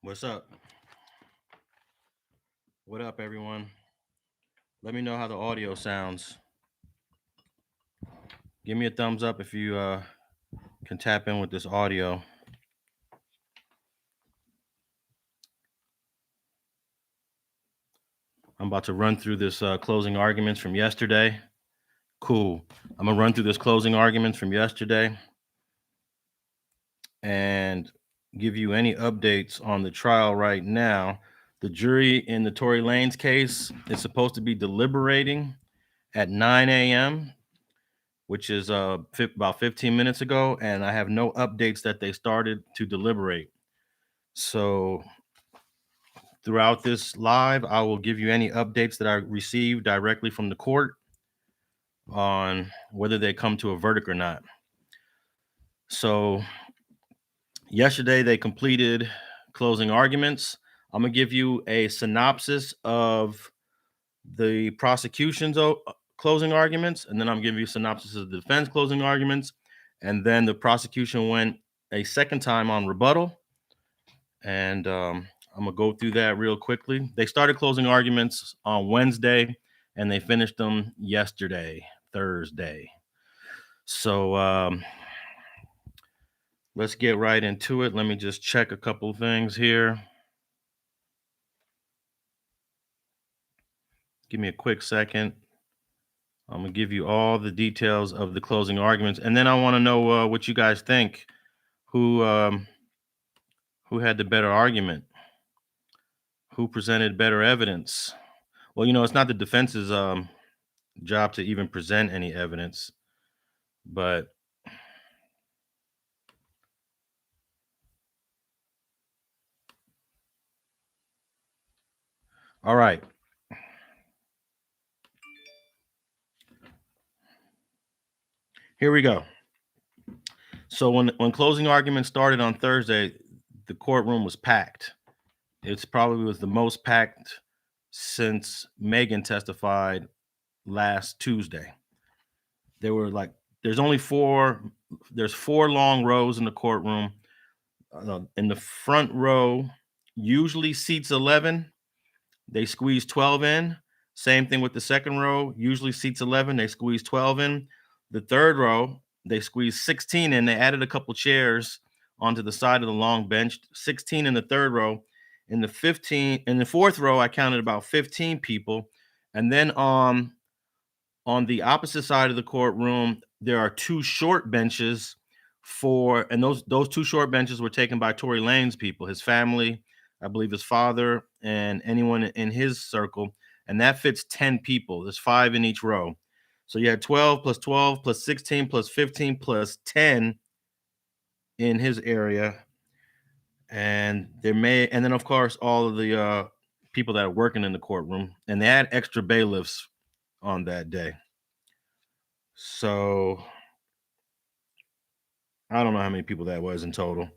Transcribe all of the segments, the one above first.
What's up? What up, everyone? Let me know how the audio sounds. Give me a thumbs up if you can tap in with this audio. I'm about to run through this closing arguments from yesterday. Cool. I'm going to run through this closing arguments from yesterday and give you any updates on the trial right now. The jury in the Tory Lanez case is supposed to be deliberating at 9 a.m., which is about 15 minutes ago, and I have no updates that they started to deliberate. So throughout this live, I will give you any updates that I received directly from the court on whether they come to a verdict or not. So yesterday they completed closing arguments. I'm gonna give you a synopsis of the prosecution's closing arguments, and then I'm giving you a synopsis of the defense closing arguments, and then the prosecution went a second time on rebuttal, and I'm gonna go through that real quickly. They started closing arguments on Wednesday, and they finished them yesterday, Thursday. So let's get right into it. Let me just check a couple of things here. Give me a quick second. I'm gonna give you all the details of the closing arguments, and then I want to know what you guys think. Who had the better argument? Who presented better evidence? Well, it's not the defense's job to even present any evidence, but all right. Here we go. So when closing arguments started on Thursday, the courtroom was packed. It's probably was the most packed since Megan testified last Tuesday. There's four long rows in the courtroom. In the front row, usually seats 11. They squeeze 12 in. Same thing with the second row, usually seats 11. They squeeze 12 in. The third row, they squeeze 16 in. They added a couple chairs onto the side of the long bench. 16 in the third row. In the fourth row, I counted about 15 people. And then on the opposite side of the courtroom, there are two short benches and those two short benches were taken by Tory Lanez people, his family, I believe his father, and anyone in his circle. And that fits 10 people. There's 5 in each row. So you had 12 plus 12 plus 16 plus 15 plus 10 in his area. And then of course all of the people that are working in the courtroom, and they had extra bailiffs on that day. So I don't know how many people that was in total.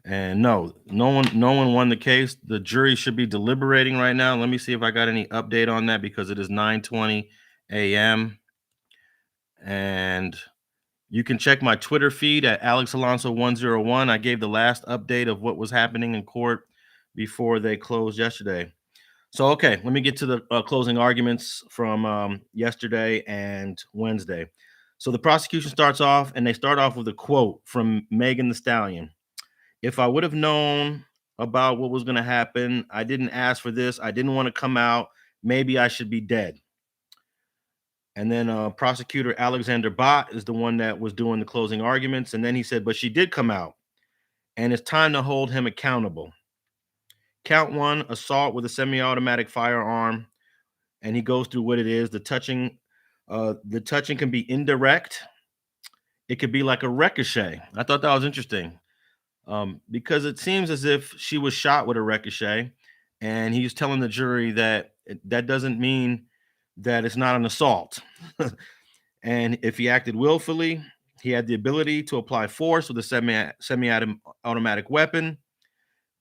And no one won the case. The jury should be deliberating right now. Let me see if I got any update on that, because it is 9:20 a.m. And you can check my Twitter feed at AlexAlonso101. I gave the last update of what was happening in court before they closed yesterday. So, okay, let me get to the closing arguments from yesterday and Wednesday. So the prosecution starts off, and they start off with a quote from Megan Thee Stallion. "If I would have known about what was going to happen, I didn't ask for this. I didn't want to come out. Maybe I should be dead." And then Prosecutor Alexander Bott is the one that was doing the closing arguments. And then he said, "But she did come out, and it's time to hold him accountable. Count 1, assault with a semi-automatic firearm." And he goes through what it is. The touching can be indirect. It could be like a ricochet. I thought that was interesting, because it seems as if she was shot with a ricochet, and he's telling the jury that that doesn't mean that it's not an assault. And if he acted willfully, he had the ability to apply force with a semi-automatic weapon,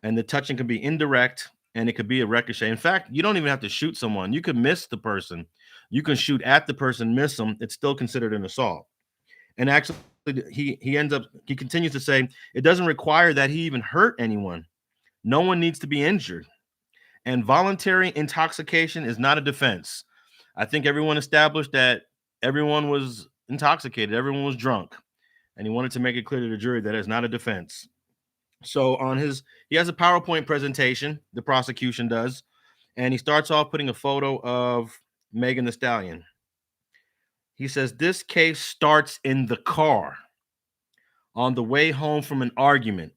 and the touching can be indirect, and it could be a ricochet. In fact, you don't even have to shoot someone. You could miss the person. You can shoot at the person, miss them. It's still considered an assault. And actually, he continues to say it doesn't require that he even hurt anyone. No one needs to be injured. And voluntary intoxication is not a defense. I think everyone established that everyone was intoxicated, everyone was drunk, and he wanted to make it clear to the jury that it's not a defense. So he has a PowerPoint presentation, the prosecution does, and he starts off putting a photo of Megan Thee Stallion. He says this case starts in the car on the way home from an argument.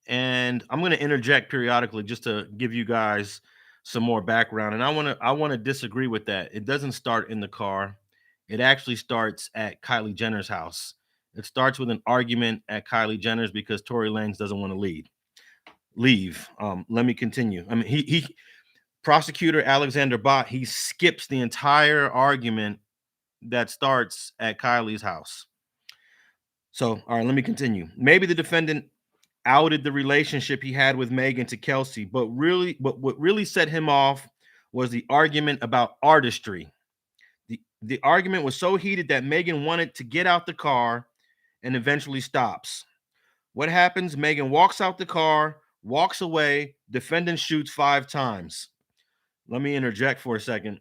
And I'm going to interject periodically just to give you guys some more background. And I want to disagree with that. It doesn't start in the car. It actually starts at Kylie Jenner's house. It starts with an argument at Kylie Jenner's because Tory Lanez doesn't want to leave. Let me continue. I mean, he Prosecutor Alexander Bott, he skips the entire argument that starts at Kylie's house. So, all right, let me continue. Maybe the defendant outed the relationship he had with Megan to Kelsey, but what really set him off was the argument about artistry. The argument was so heated that Megan wanted to get out the car and eventually stops. What happens? Megan walks out the car, walks away, defendant shoots 5 times. Let me interject for a second.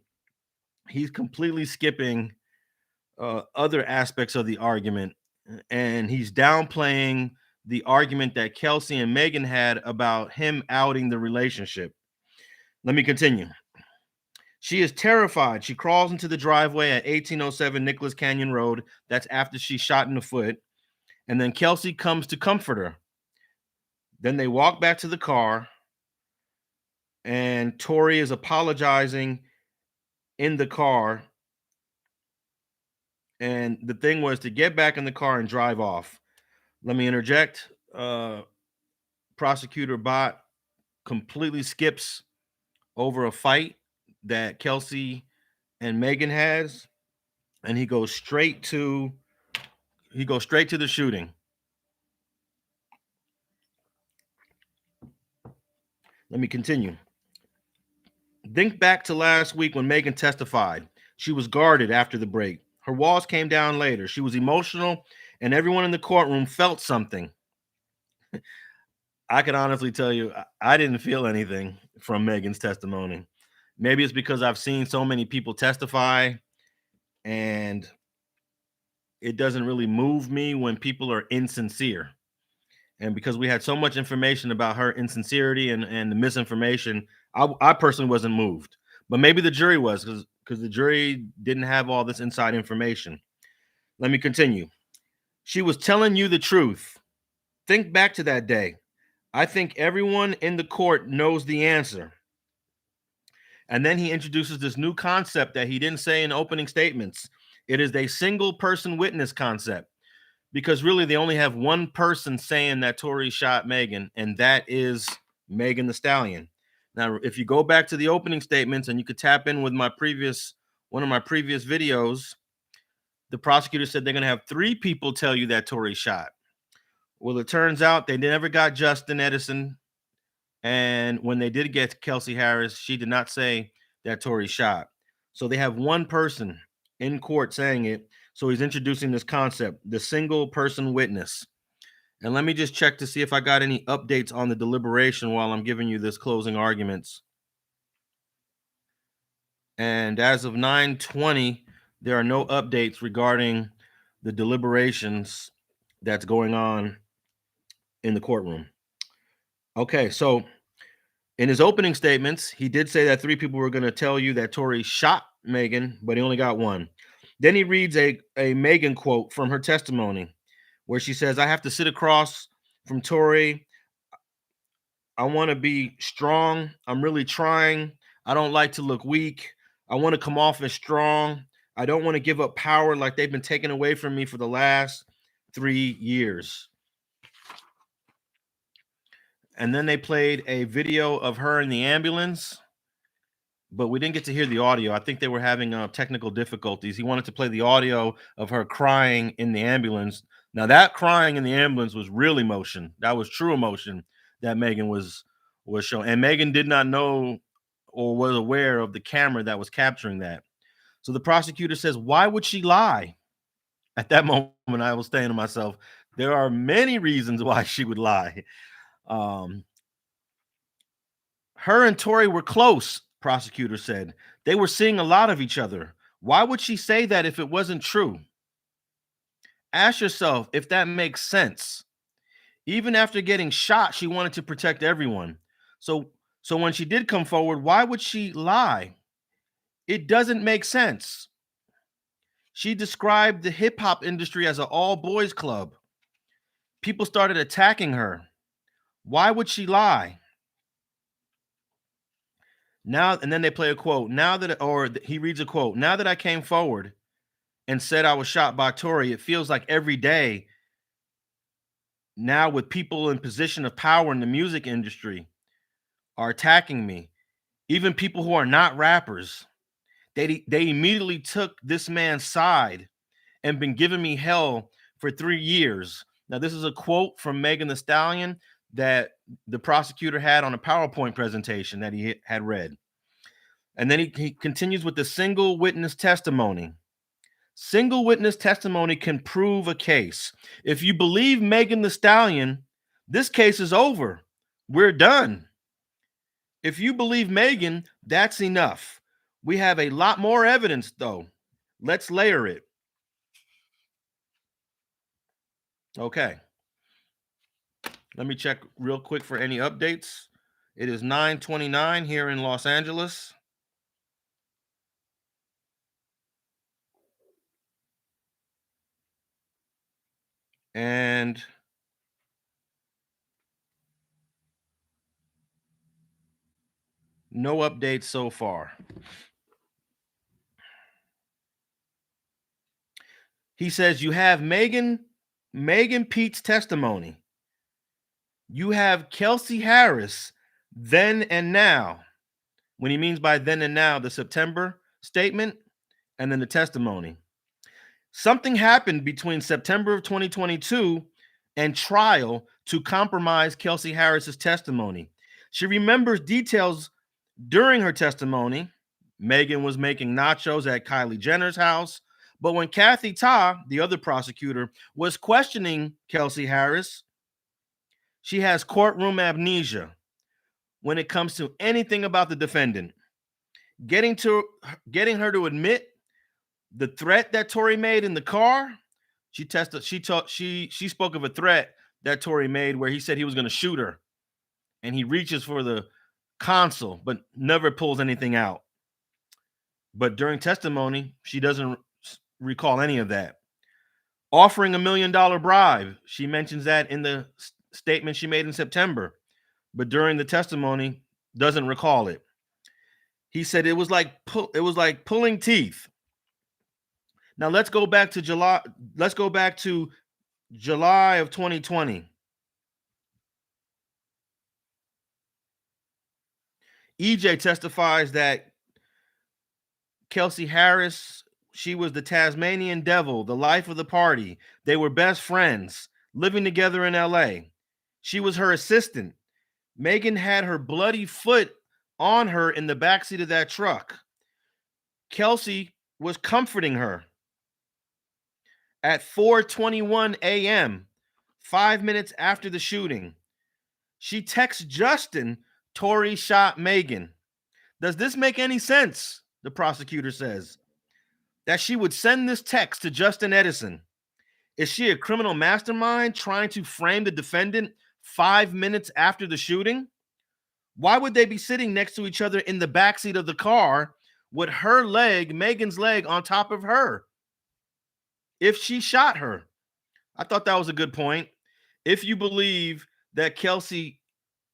He's completely skipping other aspects of the argument, and he's downplaying the argument that Kelsey and Megan had about him outing the relationship. Let me continue. She is terrified. She crawls into the driveway at 1807 Nicholas Canyon Road. That's after she's shot in the foot. And then Kelsey comes to comfort her. Then they walk back to the car, and Torey is apologizing in the car. And the thing was to get back in the car and drive off. Let me interject. Prosecutor Bott completely skips over a fight that Kelsey and Megan has, and he goes straight to the shooting. Let me continue. Think back to last week when Megan testified. She was guarded after the break. Her walls came down later. She was emotional, and everyone in the courtroom felt something. I can honestly tell you, I didn't feel anything from Megan's testimony. Maybe it's because I've seen so many people testify, and it doesn't really move me when people are insincere. And because we had so much information about her insincerity and the misinformation, I personally wasn't moved. But maybe the jury was, because the jury didn't have all this inside information. Let me continue. She was telling you the truth. Think back to that day. I think everyone in the court knows the answer. And then he introduces this new concept that he didn't say in opening statements. It is a single person witness concept, because really they only have one person saying that Torey shot Megan, and that is Megan Thee Stallion. Now, if you go back to the opening statements, and you could tap in with one of my previous videos, the prosecutor said they're going to have 3 people tell you that Torey shot. Well, it turns out they never got Justin Edison. And when they did get Kelsey Harris, she did not say that Torey shot. So they have one person in court saying it. So he's introducing this concept, the single person witness. And let me just check to see if I got any updates on the deliberation while I'm giving you this closing arguments. And as of 9:20, there are no updates regarding the deliberations that's going on in the courtroom. Okay, so in his opening statements, he did say that 3 people were going to tell you that Torey shot Megan, but he only got 1. Then he reads a Megan quote from her testimony where she says, I have to sit across from Torey. I want to be strong. I'm really trying. I don't like to look weak. I want to come off as strong. I don't want to give up power like they've been taken away from me for the last 3 years. And then they played a video of her in the ambulance, but we didn't get to hear the audio. I think they were having technical difficulties. He wanted to play the audio of her crying in the ambulance. Now, that crying in the ambulance was real emotion. That was true emotion that Megan was showing. And Megan did not know or was aware of the camera that was capturing that. So the prosecutor says, why would she lie? At that moment, I was saying to myself, there are many reasons why she would lie. Um, Her and Torey were close, prosecutor said. They were seeing a lot of each other. Why would she say that if it wasn't true? Ask yourself if that makes sense. Even after getting shot, she wanted to protect everyone. So so when she did come forward, why would she lie? It doesn't make sense. She described the hip hop industry as an all boys club. People started attacking her. Why would she lie? Now, and then they play a quote. He reads a quote. Now that I came forward and said I was shot by Tory, it feels like every day now with people in position of power in the music industry are attacking me. Even people who are not rappers. They immediately took this man's side and been giving me hell for 3 years. Now, this is a quote from Megan Thee Stallion that the prosecutor had on a PowerPoint presentation that he had read. And then he continues with the single witness testimony. Single witness testimony can prove a case. If you believe Megan Thee Stallion, this case is over. We're done. If you believe Megan, that's enough. We have a lot more evidence, though. Let's layer it. Okay. Let me check real quick for any updates. It is 9:29 here in Los Angeles. And no updates so far. He says you have Megan Pete's testimony. You have Kelsey Harris, then and now. When he means by then and now, the September statement and then the testimony. Something happened between September of 2022 and trial to compromise Kelsey Harris's testimony. She remembers details during her testimony. Megan was making nachos at Kylie Jenner's house. But when Kathy Ta, the other prosecutor, was questioning Kelsey Harris, she has courtroom amnesia when it comes to anything about the defendant. Getting her to admit the threat that Torey made in the car, she spoke of a threat that Torey made where he said he was going to shoot her, and he reaches for the console but never pulls anything out. But during testimony, she doesn't recall any of that. Offering $1 million bribe, she mentions that in the statement she made in September, but during the testimony doesn't recall it. He said it was like pulling teeth. Now let's go back to July. Let's go back to July of 2020. EJ testifies that Kelsey Harris, she was the Tasmanian devil, the life of the party. They were best friends, living together in LA. She was her assistant. Megan had her bloody foot on her in the backseat of that truck. Kelsey was comforting her. At 4:21 a.m., 5 minutes after the shooting, she texts Justin, Tory shot Megan. Does this make any sense? The prosecutor says that she would send this text to Justin Edison. Is she a criminal mastermind trying to frame the defendant 5 minutes after the shooting? Why would they be sitting next to each other in the backseat of the car with her leg, Megan's leg, on top of her? If she shot her, I thought that was a good point. If you believe that Kelsey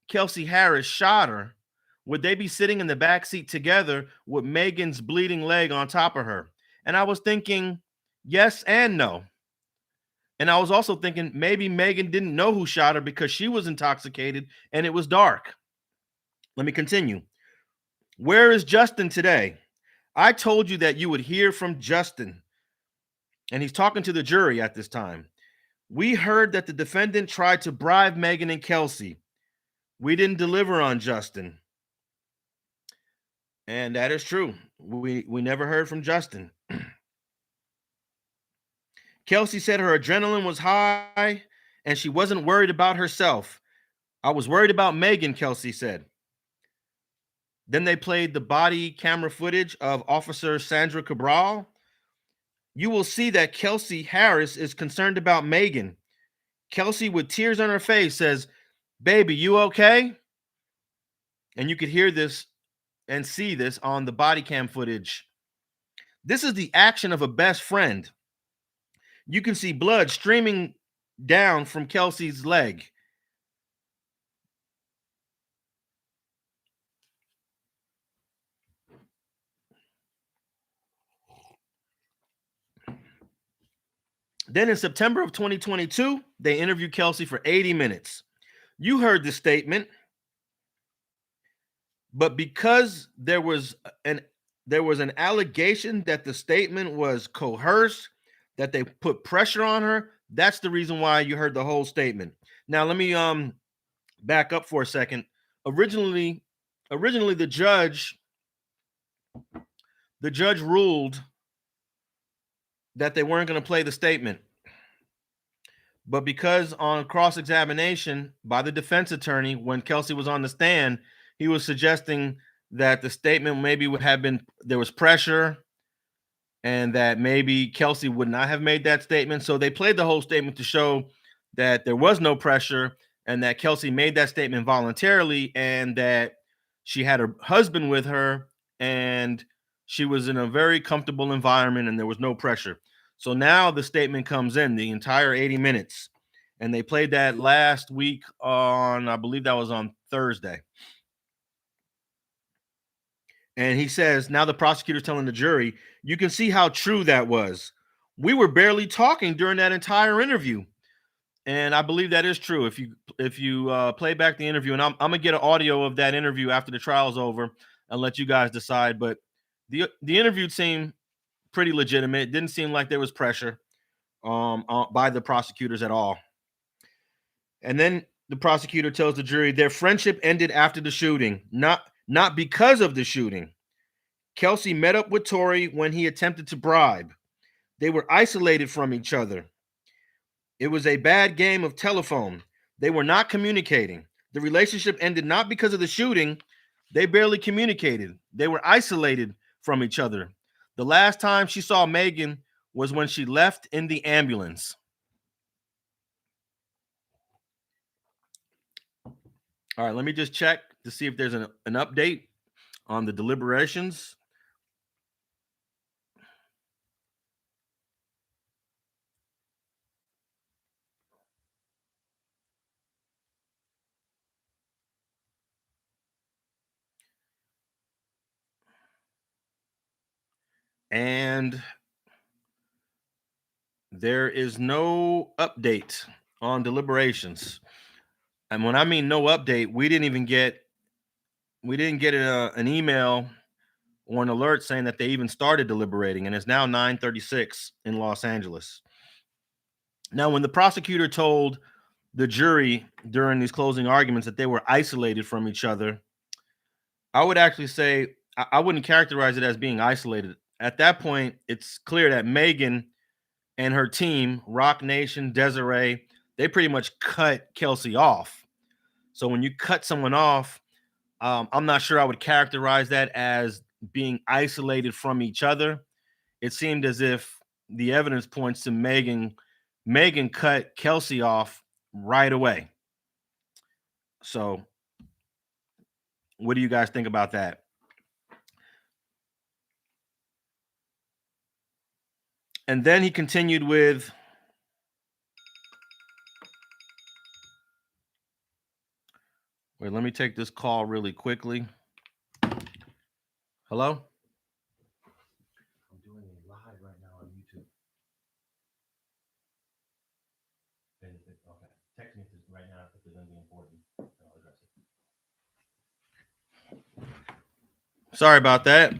Harris shot her, would they be sitting in the backseat together with Megan's bleeding leg on top of her? And I was thinking, yes and no. And I was also thinking maybe Megan didn't know who shot her because she was intoxicated and it was dark. Let me continue. Where is Justin today? I told you that you would hear from Justin. And he's talking to the jury at this time. We heard that the defendant tried to bribe Megan and Kelsey. We didn't deliver on Justin. And that is true. We never heard from Justin. Kelsey said her adrenaline was high and she wasn't worried about herself. I was worried about Megan, Kelsey said. Then they played the body camera footage of Officer Sandra Cabral. You will see that Kelsey Harris is concerned about Megan. Kelsey, with tears on her face, says, "Baby, you okay?" And you could hear this and see this on the body cam footage. This is the action of a best friend. You can see blood streaming down from Kelsey's leg. Then in September of 2022, they interviewed Kelsey for 80 minutes. You heard the statement, but because there was an allegation that the statement was coerced, that they put pressure on her, that's the reason why you heard the whole statement. Now let me back up for a second. Originally the judge ruled that they weren't going to play the statement. But because on cross-examination by the defense attorney, when Kelsey was on the stand, he was suggesting that the statement maybe would have been, there was pressure and that maybe Kelsey would not have made that statement. So they played the whole statement to show that there was no pressure and that Kelsey made that statement voluntarily and that she had her husband with her and she was in a very comfortable environment and there was no pressure. So now the statement comes in, the entire 80 minutes. And they played that last week on, I believe that was on Thursday. And he says, now the prosecutor's telling the jury, you can see how true that was. We were barely talking during that entire interview. And I believe that is true. If you play back the interview, and I'm gonna get an audio of that interview after the trial's over and let you guys decide. But the interview seemed pretty legitimate. It didn't seem like there was pressure by the prosecutors at all. And then the prosecutor tells the jury their friendship ended after the shooting, not because of the shooting. Kelsey met up with Torey when he attempted to bribe. They were isolated from each other. It was a bad game of telephone. They were not communicating. The relationship ended not because of the shooting. They barely communicated. They were isolated from each other. The last time she saw Megan was when she left in the ambulance. All right, let me just check to see if there's an update on the deliberations. And there is no update on deliberations. And when I mean no update, we didn't get an email or an alert saying that they even started deliberating, and it's now 9:36 in Los Angeles. Now, when the prosecutor told the jury during these closing arguments that they were isolated from each other, I would actually say I wouldn't characterize it as being isolated. At that point, it's clear that Megan and her team, Rock Nation, Desiree, they pretty much cut Kelsey off. So when you cut someone off, I'm not sure I would characterize that as being isolated from each other. It seemed as if the evidence points to Megan cut Kelsey off right away. So what do you guys think about that? And then he continued with, wait, let me take this call really quickly. Hello? I'm doing a live right now on YouTube. Okay, text me right now if there's anything important. I'll address it. Sorry about that.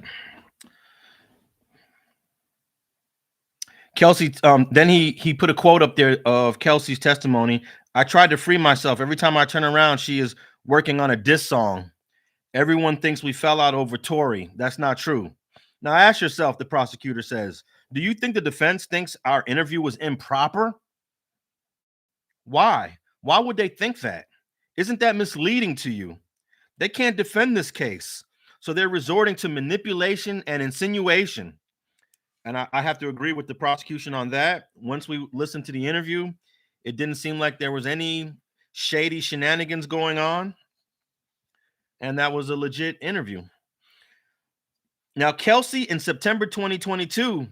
Kelsey, then he put a quote up there of Kelsey's testimony. I tried to free myself. Every time I turn around, she is working on a diss song. Everyone thinks we fell out over Tory. That's not true. Now ask yourself, the prosecutor says, Do you think the defense thinks our interview was improper? Why? Why would they think that? Isn't that misleading to you? They can't defend this case. So they're resorting to manipulation and insinuation. And I have to agree with the prosecution on that. Once we listened to the interview, it didn't seem like there was any shady shenanigans going on. And that was a legit interview. Now, Kelsey, in September 2022,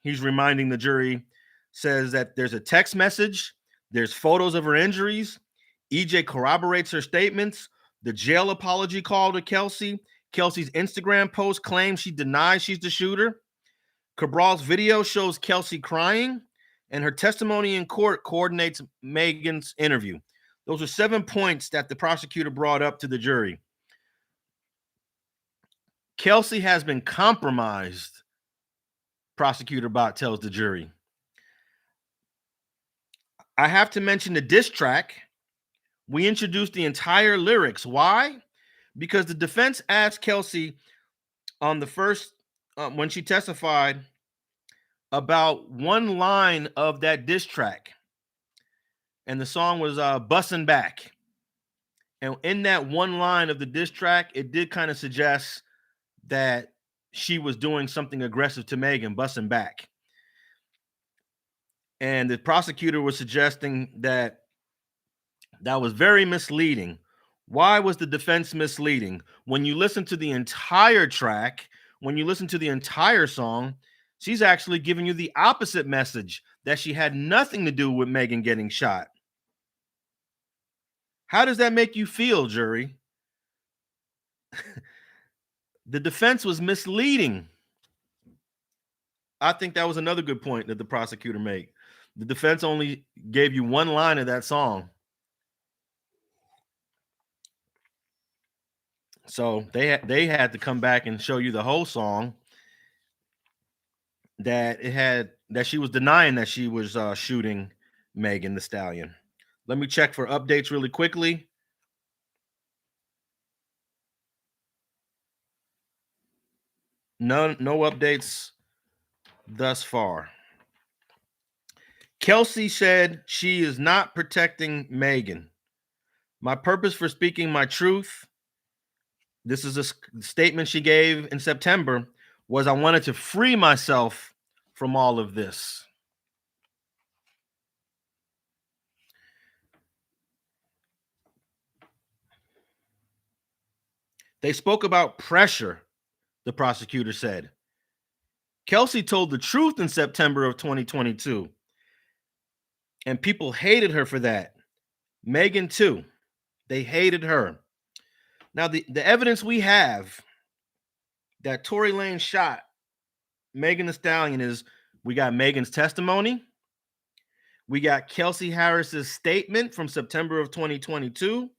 he's reminding the jury, says that there's a text message, there's photos of her injuries. EJ corroborates her statements. The jail apology call to Kelsey. Kelsey's Instagram post claims she denies she's the shooter. Cabral's video shows Kelsey crying, and her testimony in court coordinates Megan's interview. Those are 7 points that the prosecutor brought up to the jury. Kelsey has been compromised, Prosecutor Bott tells the jury. I have to mention the diss track. We introduced the entire lyrics. Why? Because the defense asked Kelsey on the first, when she testified, about one line of that diss track. And the song was Bussin' Back. And in that one line of the diss track, it did kind of suggest that she was doing something aggressive to Megan, busting back. And the prosecutor was suggesting that that was very misleading. Why was the defense misleading? When you listen to the entire track, when you listen to the entire song, she's actually giving you the opposite message, that she had nothing to do with Megan getting shot. How does that make you feel, jury? The defense was misleading. I think that was another good point that the prosecutor made. The defense only gave you one line of that song. So they had to come back and show you the whole song, that she was denying that she was shooting Megan Thee Stallion. Let me check for updates really quickly. No updates thus far. Kelsey said she is not protecting Megan. My purpose for speaking my truth, this is a statement she gave in September, was I wanted to free myself from all of this. They spoke about pressure, the prosecutor said. Kelsey told the truth in September of 2022, and people hated her for that. Megan too. They hated her. Now, the evidence we have that Tory Lanez shot Megan Thee Stallion is, we got Megan's testimony. We got Kelsey Harris's statement from September of 2022.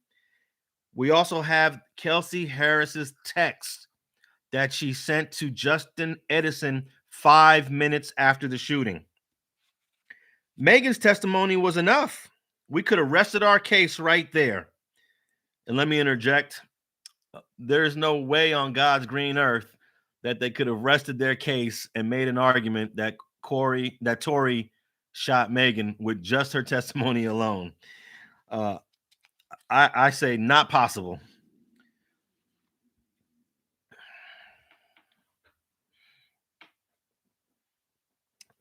We also have Kelsey Harris's text that she sent to Justin Edison 5 minutes after the shooting. Megan's testimony was enough. We could have rested our case right there. And let me interject. There's no way on God's green earth that they could have rested their case and made an argument that Torey shot Megan with just her testimony alone. I say not possible.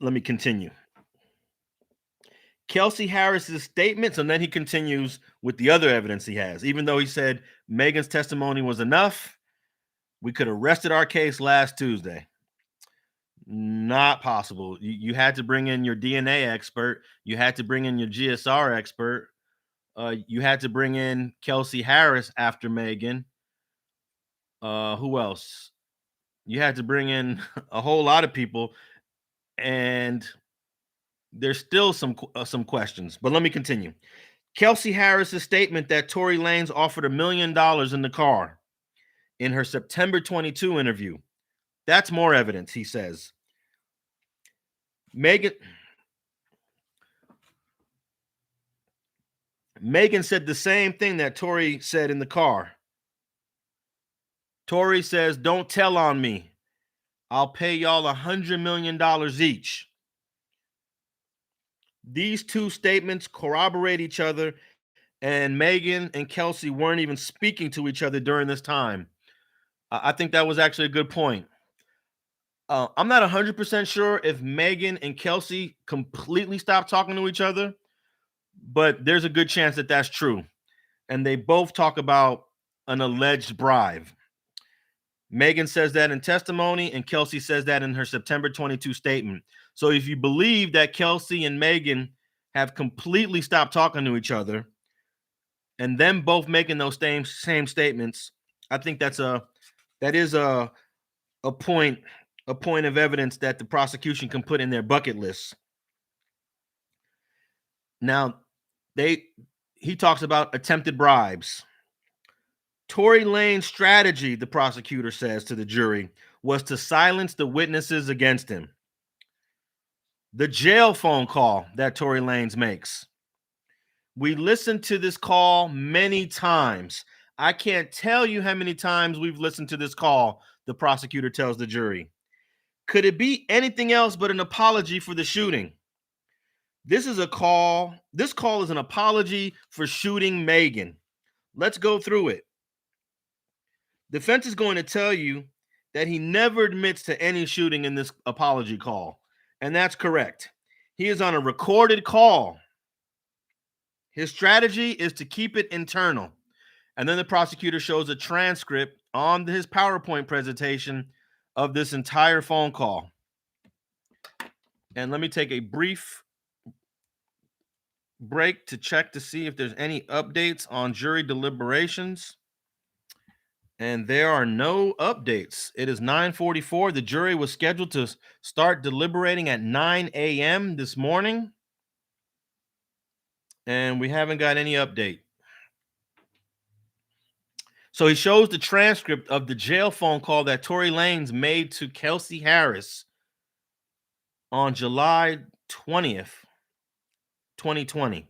Let me continue. Kelsey Harris's statements, and then he continues with the other evidence he has. Even though he said Megan's testimony was enough, we could have rested our case last Tuesday. Not possible. You had to bring in your DNA expert. You had to bring in your GSR expert. You had to bring in Kelsey Harris after Megan. Who else? You had to bring in a whole lot of people, and there's still some questions. But let me continue. Kelsey Harris's statement that Tory Lanez offered $1 million in the car in her September 22 interview. That's more evidence, he says. Megan said the same thing that Tory said in the car. Tory says, "Don't tell on me. I'll pay y'all $100 million each. These two statements corroborate each other, and Megan and Kelsey weren't even speaking to each other during this time. I think that was actually a good point. I'm not 100% sure if Megan and Kelsey completely stopped talking to each other, but there's a good chance that that's true. And they both talk about an alleged bribe. Megan says that in testimony, and Kelsey says that in her September 22 statement. So if you believe that Kelsey and Megan have completely stopped talking to each other, and them both making those same statements, I think that is a point of evidence that the prosecution can put in their bucket list. Now, he talks about attempted bribes. Tory Lanez's strategy, the prosecutor says to the jury, was to silence the witnesses against him. The jail phone call that Tory Lanez makes. We listened to this call many times. I can't tell you how many times we've listened to this call, the prosecutor tells the jury. Could it be anything else but an apology for the shooting? This call is an apology for shooting Megan. Let's go through it. Defense is going to tell you that he never admits to any shooting in this apology call, and that's correct. He is on a recorded call. His strategy is to keep it internal, and then the prosecutor shows a transcript on his PowerPoint presentation of this entire phone call. And let me take a brief break to check to see if there's any updates on jury deliberations. And there are no updates. It is 9:44. The jury was scheduled to start deliberating at 9 a.m. this morning, and we haven't got any update. So he shows the transcript of the jail phone call that Tory Lanez made to Kelsey Harris on July 20th, 2020.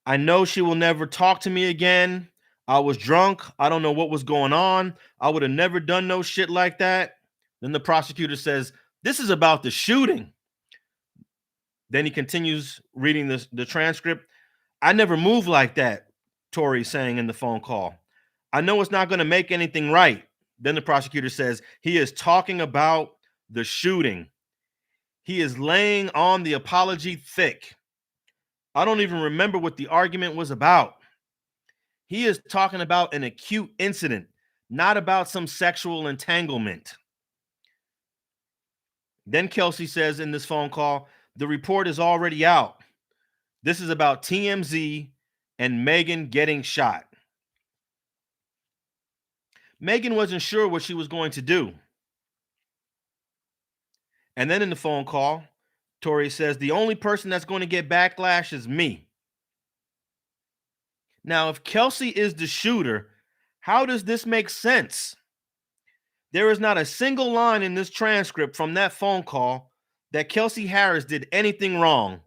I know she will never talk to me again. I was drunk. I don't know what was going on. I would have never done no shit like that. Then the prosecutor says, this is about the shooting. Then he continues reading the transcript. I never moved like that, Tory saying in the phone call. I know it's not going to make anything right. Then the prosecutor says, he is talking about the shooting. He is laying on the apology thick. I don't even remember what the argument was about. He is talking about an acute incident, not about some sexual entanglement. Then Kelsey says in this phone call, the report is already out. This is about TMZ and Megan getting shot. Megan wasn't sure what she was going to do. And then in the phone call, Tory says, the only person that's going to get backlash is me. Now, if Kelsey is the shooter, how does this make sense? There is not a single line in this transcript from that phone call that Kelsey Harris did anything wrong.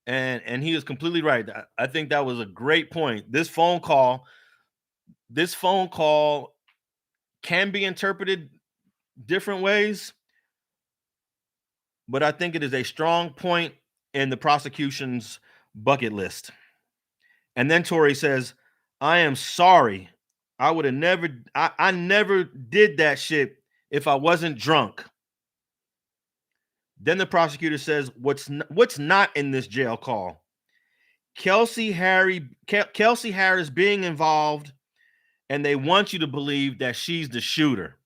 And he is completely right. I think that was a great point. This phone call can be interpreted different ways, but I think it is a strong point in the prosecution's bucket list. And then Tory says, I am sorry. I would have never, I never did that shit if I wasn't drunk. Then the prosecutor says, what's not in this jail call? Kelsey Harris being involved, and they want you to believe that she's the shooter.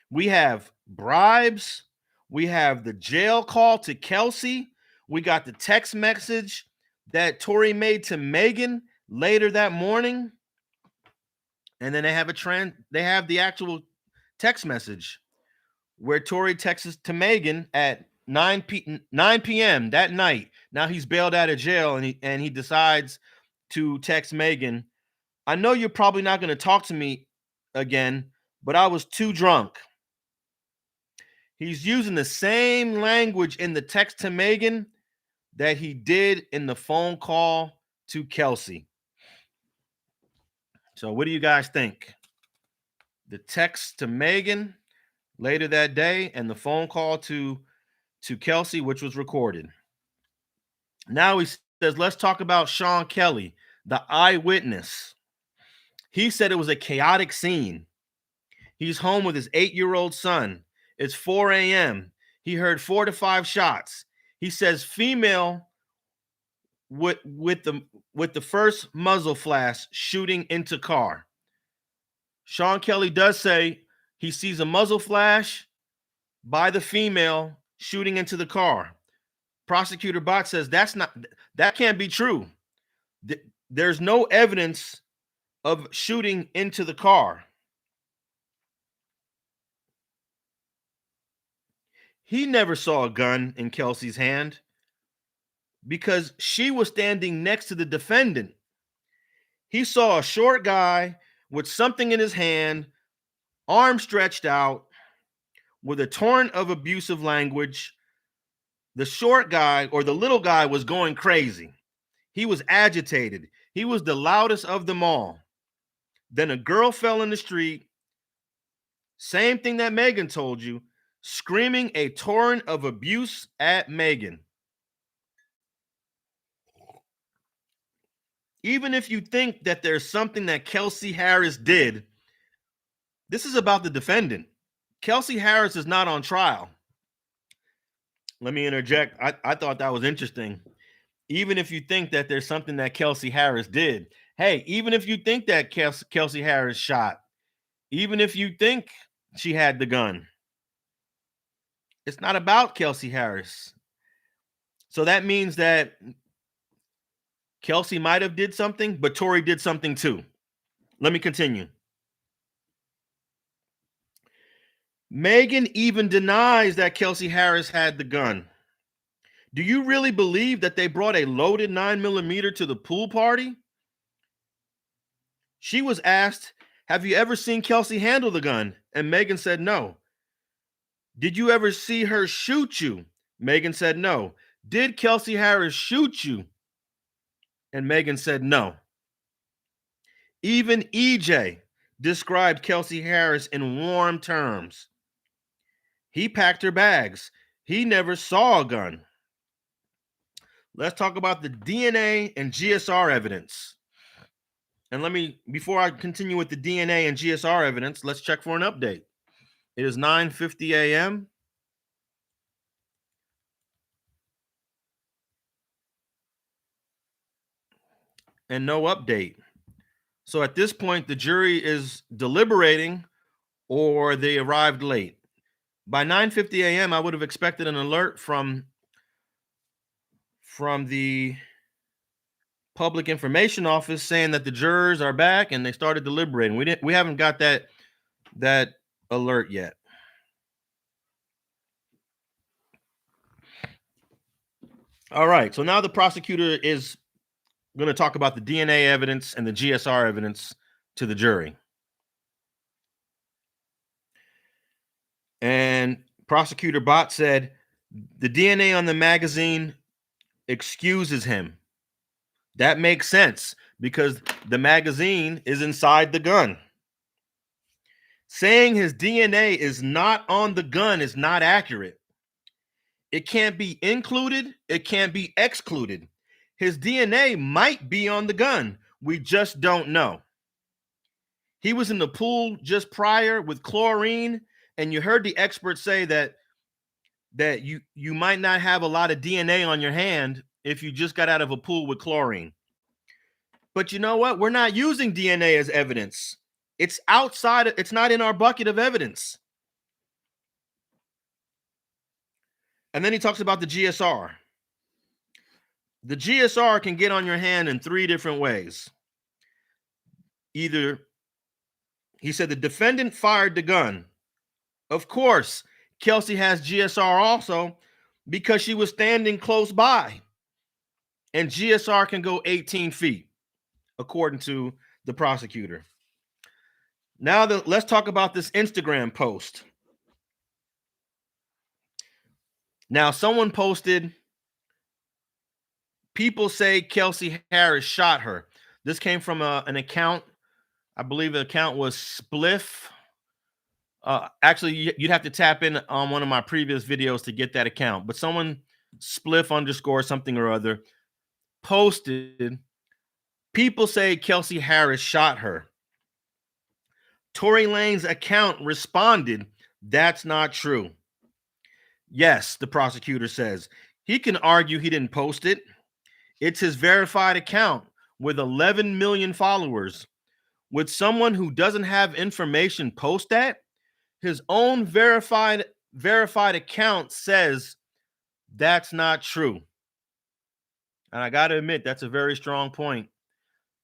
We have bribes. We have the jail call to Kelsey. We got the text message that Tory made to Megan later that morning. And then they have the actual text message where Tory texts to Megan at 9 p.m. that night. Now he's bailed out of jail, and he decides to text Megan, I know you're probably not going to talk to me again, but I was too drunk. He's using the same language in the text to Megan that he did in the phone call to Kelsey. So what do you guys think? The text to Megan later that day, and the phone call to Kelsey, which was recorded. Now he says, let's talk about Sean Kelly, the eyewitness. He said it was a chaotic scene. He's home with his 8-year-old son. It's 4 a.m. He heard 4 to 5 shots. He says female with the first muzzle flash shooting into car. Sean Kelly does say he sees a muzzle flash by the female shooting into the car. Prosecutor Bott says that can't be true. There's no evidence of shooting into the car. He never saw a gun in Kelsey's hand because she was standing next to the defendant. He saw a short guy with something in his hand, arm stretched out, with a torrent of abusive language. The short guy, or the little guy, was going crazy. He was agitated. He was the loudest of them all. Then a girl fell in the street. Same thing that Megan told you, screaming a torrent of abuse at Megan. Even if you think that there's something that Kelsey Harris did, this is about the defendant. Kelsey Harris is not on trial. Let me interject. I thought that was interesting. Even if you think that there's something that Kelsey Harris did, hey, even if you think that Kelsey Harris shot, even if you think she had the gun, it's not about Kelsey Harris. So that means that Kelsey might have did something, but Torey did something too. Let me continue. Megan even denies that Kelsey Harris had the gun. Do you really believe that they brought a loaded 9mm to the pool party? She was asked, have you ever seen Kelsey handle the gun? And Megan said no. Did you ever see her shoot you? Megan said no. Did Kelsey Harris shoot you? And Megan said no. Even EJ described Kelsey Harris in warm terms. He packed her bags. He never saw a gun. Let's talk about the DNA and GSR evidence. And before I continue with the DNA and GSR evidence, let's check for an update. It is 9:50 a.m. and no update. So at this point, the jury is deliberating or they arrived late. By 9:50 a.m., I would have expected an alert from the Public Information Office saying that the jurors are back and they started deliberating. We haven't got that alert yet. All right, so now the prosecutor is going to talk about the DNA evidence and the GSR evidence to the jury. And Prosecutor Bott said the DNA on the magazine excuses him. That makes sense because the magazine is inside the gun. Saying his DNA is not on the gun is not accurate. It can't be included. It can't be excluded. His DNA might be on the gun. We just don't know. He was in the pool just prior with chlorine, and you heard the experts say that you might not have a lot of DNA on your hand if you just got out of a pool with chlorine. But you know what? We're not using DNA as evidence. It's outside. It's not in our bucket of evidence. And then he talks about the GSR. The GSR can get on your hand in 3 different ways. Either, he said the defendant fired the gun. Of course, Kelsey has GSR also because she was standing close by. And GSR can go 18 feet, according to the prosecutor. Now let's talk about this Instagram post. Now, someone posted, people say Kelsey Harris shot her. This came from an account. I believe the account was Spliff. Actually, you'd have to tap in on one of my previous videos to get that account. But someone, spliff underscore something or other, posted, people say Kelsey Harris shot her. Tory Lanez's account responded, that's not true. Yes, the prosecutor says. He can argue he didn't post it. It's his verified account with 11 million followers. Would someone who doesn't have information post that? His own verified account says that's not true. And I got to admit, that's a very strong point.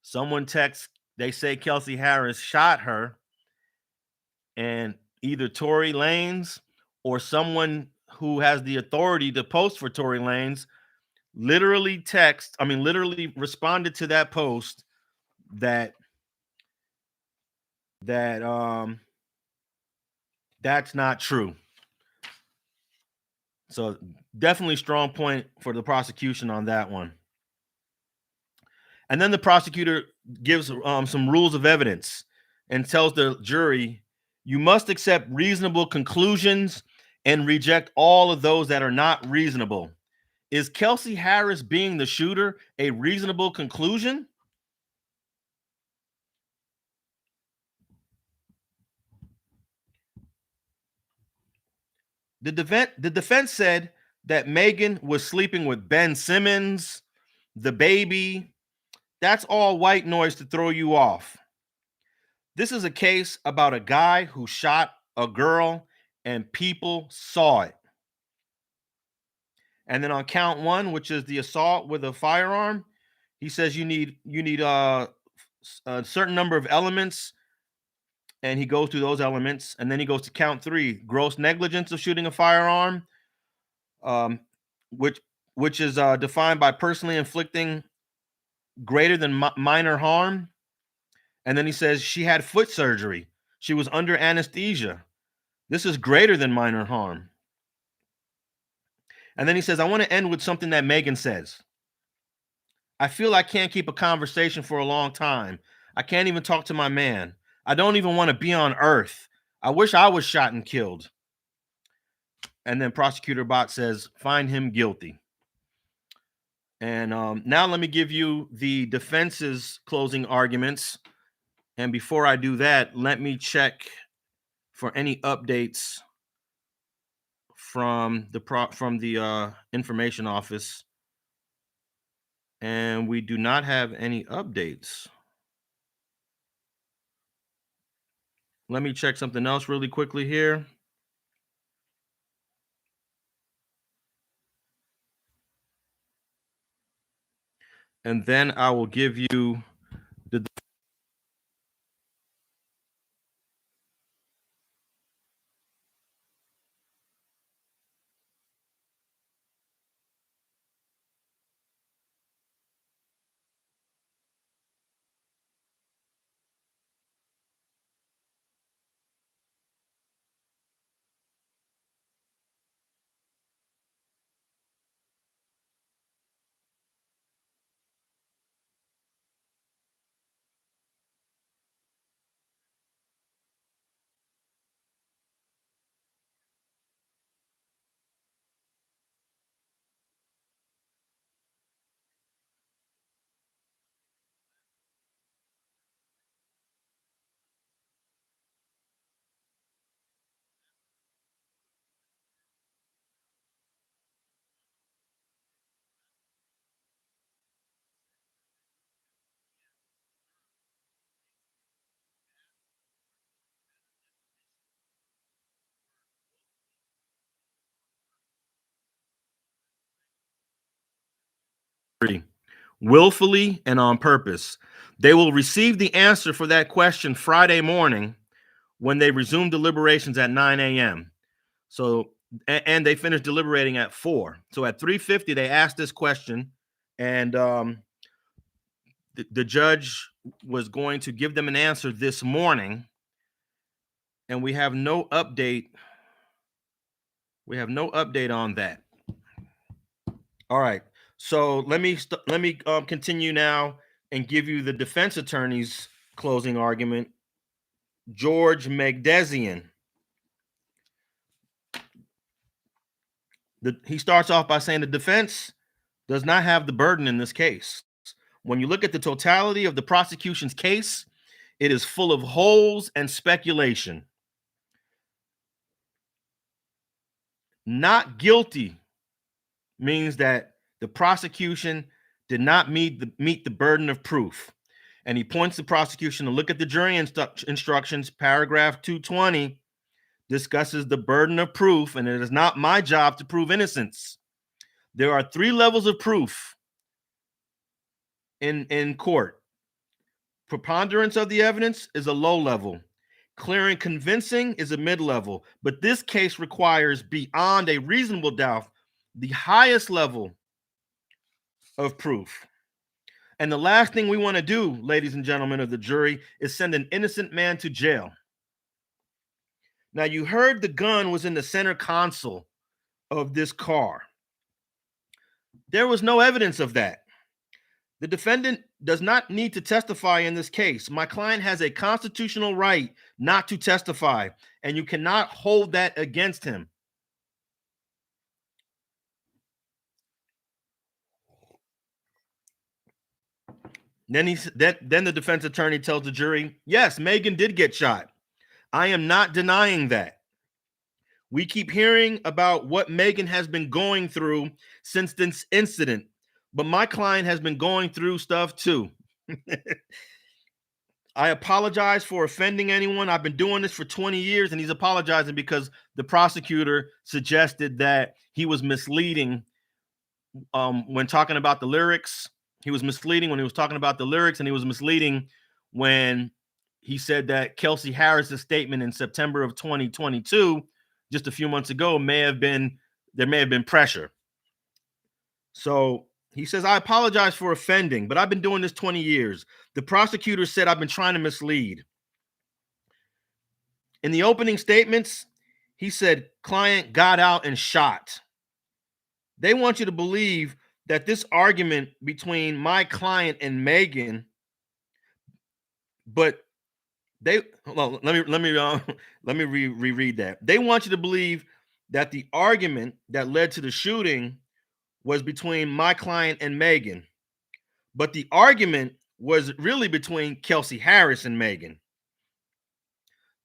Someone texts, they say Kelsey Harris shot her, and either Tory Lanez or someone who has the authority to post for Tory Lanez literally responded to that post that that's not true. So definitely strong point for the prosecution on that one. And then the prosecutor gives some rules of evidence and tells the jury, you must accept reasonable conclusions and reject all of those that are not reasonable. Is Kelsey Harris being the shooter a reasonable conclusion? The defense said that Megan was sleeping with Ben Simmons, the baby. That's all white noise to throw you off. This is a case about a guy who shot a girl and people saw it. And then on count one, which is the assault with a firearm, he says you need a certain number of elements, and he goes through those elements. And then he goes to count three, gross negligence of shooting a firearm, which is defined by personally inflicting greater than minor harm. And then he says she had foot surgery. She was under anesthesia. This is greater than minor harm. And then he says, I want to end with something that Megan says. I feel I can't keep a conversation for a long time. I can't even talk to my man. I don't even want to be on earth. I wish I was shot and killed. And then Prosecutor Bott says, find him guilty. And now let me give you the defense's closing arguments. And before I do that, let me check for any updates from the information office. And we do not have any updates. Let me check something else really quickly here. And then I will give you the willfully and on purpose. They will receive the answer for that question Friday morning when they resume deliberations at 9 a.m. So, and they finish deliberating at 4. So at 3:50, they asked this question, and the judge was going to give them an answer this morning, and we have no update. We have no update on that. All right. So let me continue now and give you the defense attorney's closing argument. George Megdesian. He starts off by saying the defense does not have the burden in this case. When you look at the totality of the prosecution's case, it is full of holes and speculation. Not guilty means that the prosecution did not meet the burden of proof. And he points the prosecution to look at the jury instructions. Paragraph 220 discusses the burden of proof, and it is not my job to prove innocence. There are 3 levels of proof in court. Preponderance of the evidence is a low level. Clear and convincing is a mid-level. But this case requires beyond a reasonable doubt the highest level of proof. And the last thing we want to do, ladies and gentlemen of the jury, is send an innocent man to jail. Now, you heard the gun was in the center console of this car. There was no evidence of that. The defendant does not need to testify in this case. My client has a constitutional right not to testify, and you cannot hold that against him. Then the defense attorney tells the jury, yes, Megan did get shot. I am not denying that. We keep hearing about what Megan has been going through since this incident, but my client has been going through stuff too. I apologize for offending anyone. I've been doing this for 20 years, and he's apologizing because the prosecutor suggested that he was misleading when talking about the lyrics. He was misleading when he was talking about the lyrics, and he was misleading when he said that Kelsey Harris' statement in September of 2022, just a few months ago, there may have been pressure. So he says, I apologize for offending, but I've been doing this 20 years. The prosecutor said I've been trying to mislead. In the opening statements, he said client got out and shot. They want you to believe that this argument between my client and Megan, but let me reread that. They want you to believe that the argument that led to the shooting was between my client and Megan, but the argument was really between Kelsey Harris and Megan.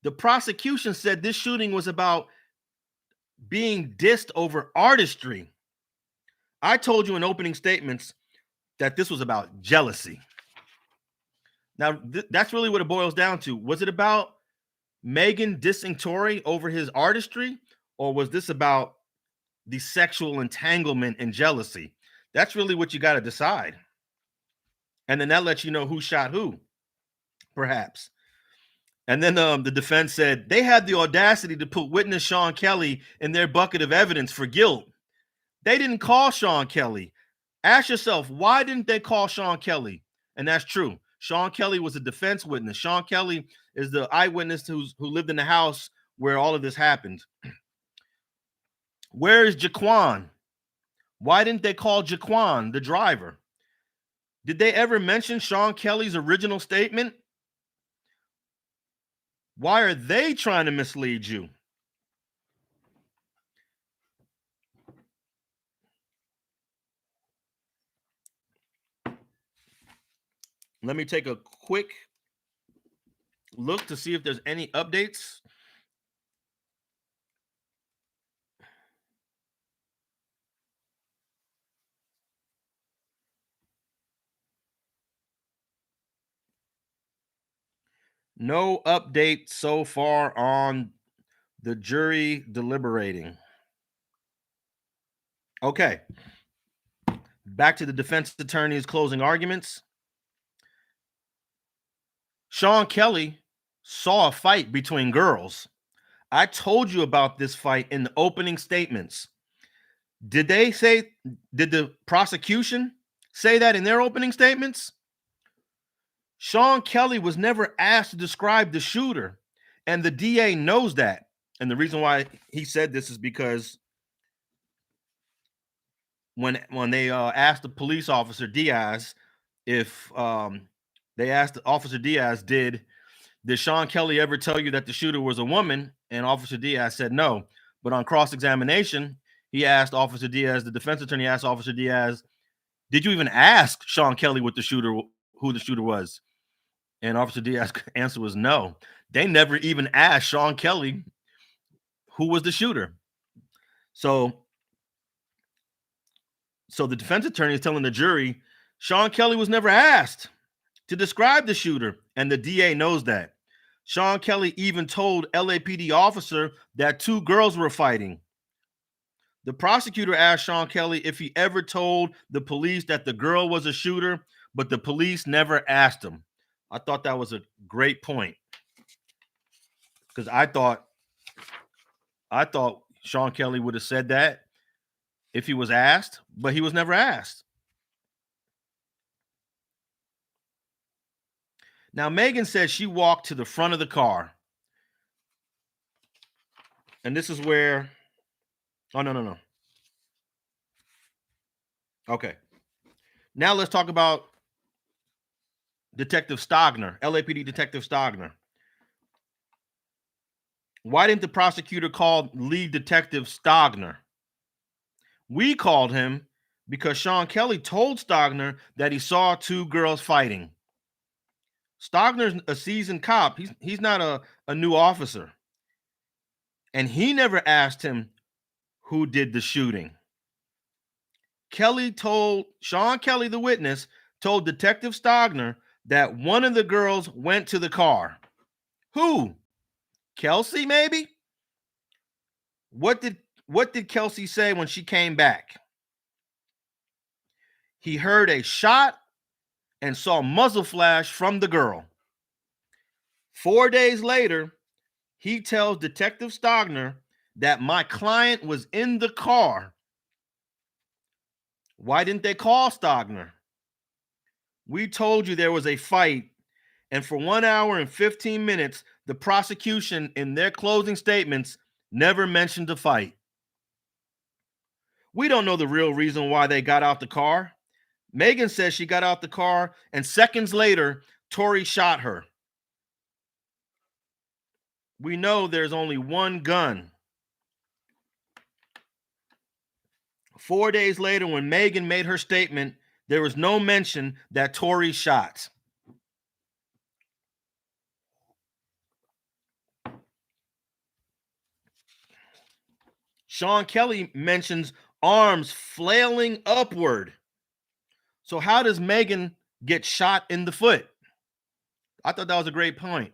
The prosecution said this shooting was about being dissed over artistry. I told you in opening statements that this was about jealousy. Now, that's really what it boils down to. Was it about Megan dissing Torey over his artistry, or was this about the sexual entanglement and jealousy? That's really what you got to decide. And then that lets you know who shot who, perhaps. And then the defense said they had the audacity to put witness Sean Kelly in their bucket of evidence for guilt. They didn't call Sean Kelly. Ask yourself, why didn't they call Sean Kelly? And that's true. Sean Kelly was a defense witness. Sean Kelly is the eyewitness who lived in the house where all of this happened. Where is Jaquan? Why didn't they call Jaquan, the driver? Did they ever mention Sean Kelly's original statement? Why are they trying to mislead you? Let me take a quick look to see if there's any updates. No update so far on the jury deliberating. Okay. Back to the defense attorney's closing arguments. Sean Kelly saw a fight between girls. I told you about this fight in the opening statements. Did the prosecution say that in their opening statements? Sean Kelly was never asked to describe the shooter, and the DA knows that. And the reason why he said this is because when they asked the police officer Diaz if they asked Officer Diaz, did Sean Kelly ever tell you that the shooter was a woman? And Officer Diaz said no. But on cross-examination, he asked Officer Diaz, the defense attorney asked Officer Diaz, did you even ask Sean Kelly who the shooter was? And Officer Diaz's answer was no. They never even asked Sean Kelly who was the shooter. So the defense attorney is telling the jury, Sean Kelly was never asked to describe the shooter, and the DA knows that. Sean Kelly even told LAPD officer that two girls were fighting. The prosecutor asked Sean Kelly if he ever told the police that the girl was a shooter, but the police never asked him. I thought that was a great point, because I thought Sean Kelly would have said that if he was asked, but he was never asked. Now, Megan said she walked to the front of the car. And this is where, oh, no. Okay. Now let's talk about Detective Stogner, LAPD Detective Stogner. Why didn't the prosecutor call lead detective Stogner? We called him because Sean Kelly told Stogner that he saw two girls fighting. Stogner's a seasoned cop. He's not a new officer. And he never asked him who did the shooting. Sean Kelly, the witness, told Detective Stogner that one of the girls went to the car. Who? Kelsey, maybe? What did Kelsey say when she came back? He heard a shot and saw muzzle flash from the girl. 4 days later, he tells Detective Stogner that my client was in the car. Why didn't they call Stogner? We told you there was a fight, and for 1 hour and 15 minutes, the prosecution in their closing statements never mentioned the fight. We don't know the real reason why they got out the car. Megan says she got out the car, and seconds later, Torey shot her. We know there's only one gun. 4 days later, when Megan made her statement, there was no mention that Torey shot. Sean Kelly mentions arms flailing upward. So how does Megan get shot in the foot? I thought that was a great point.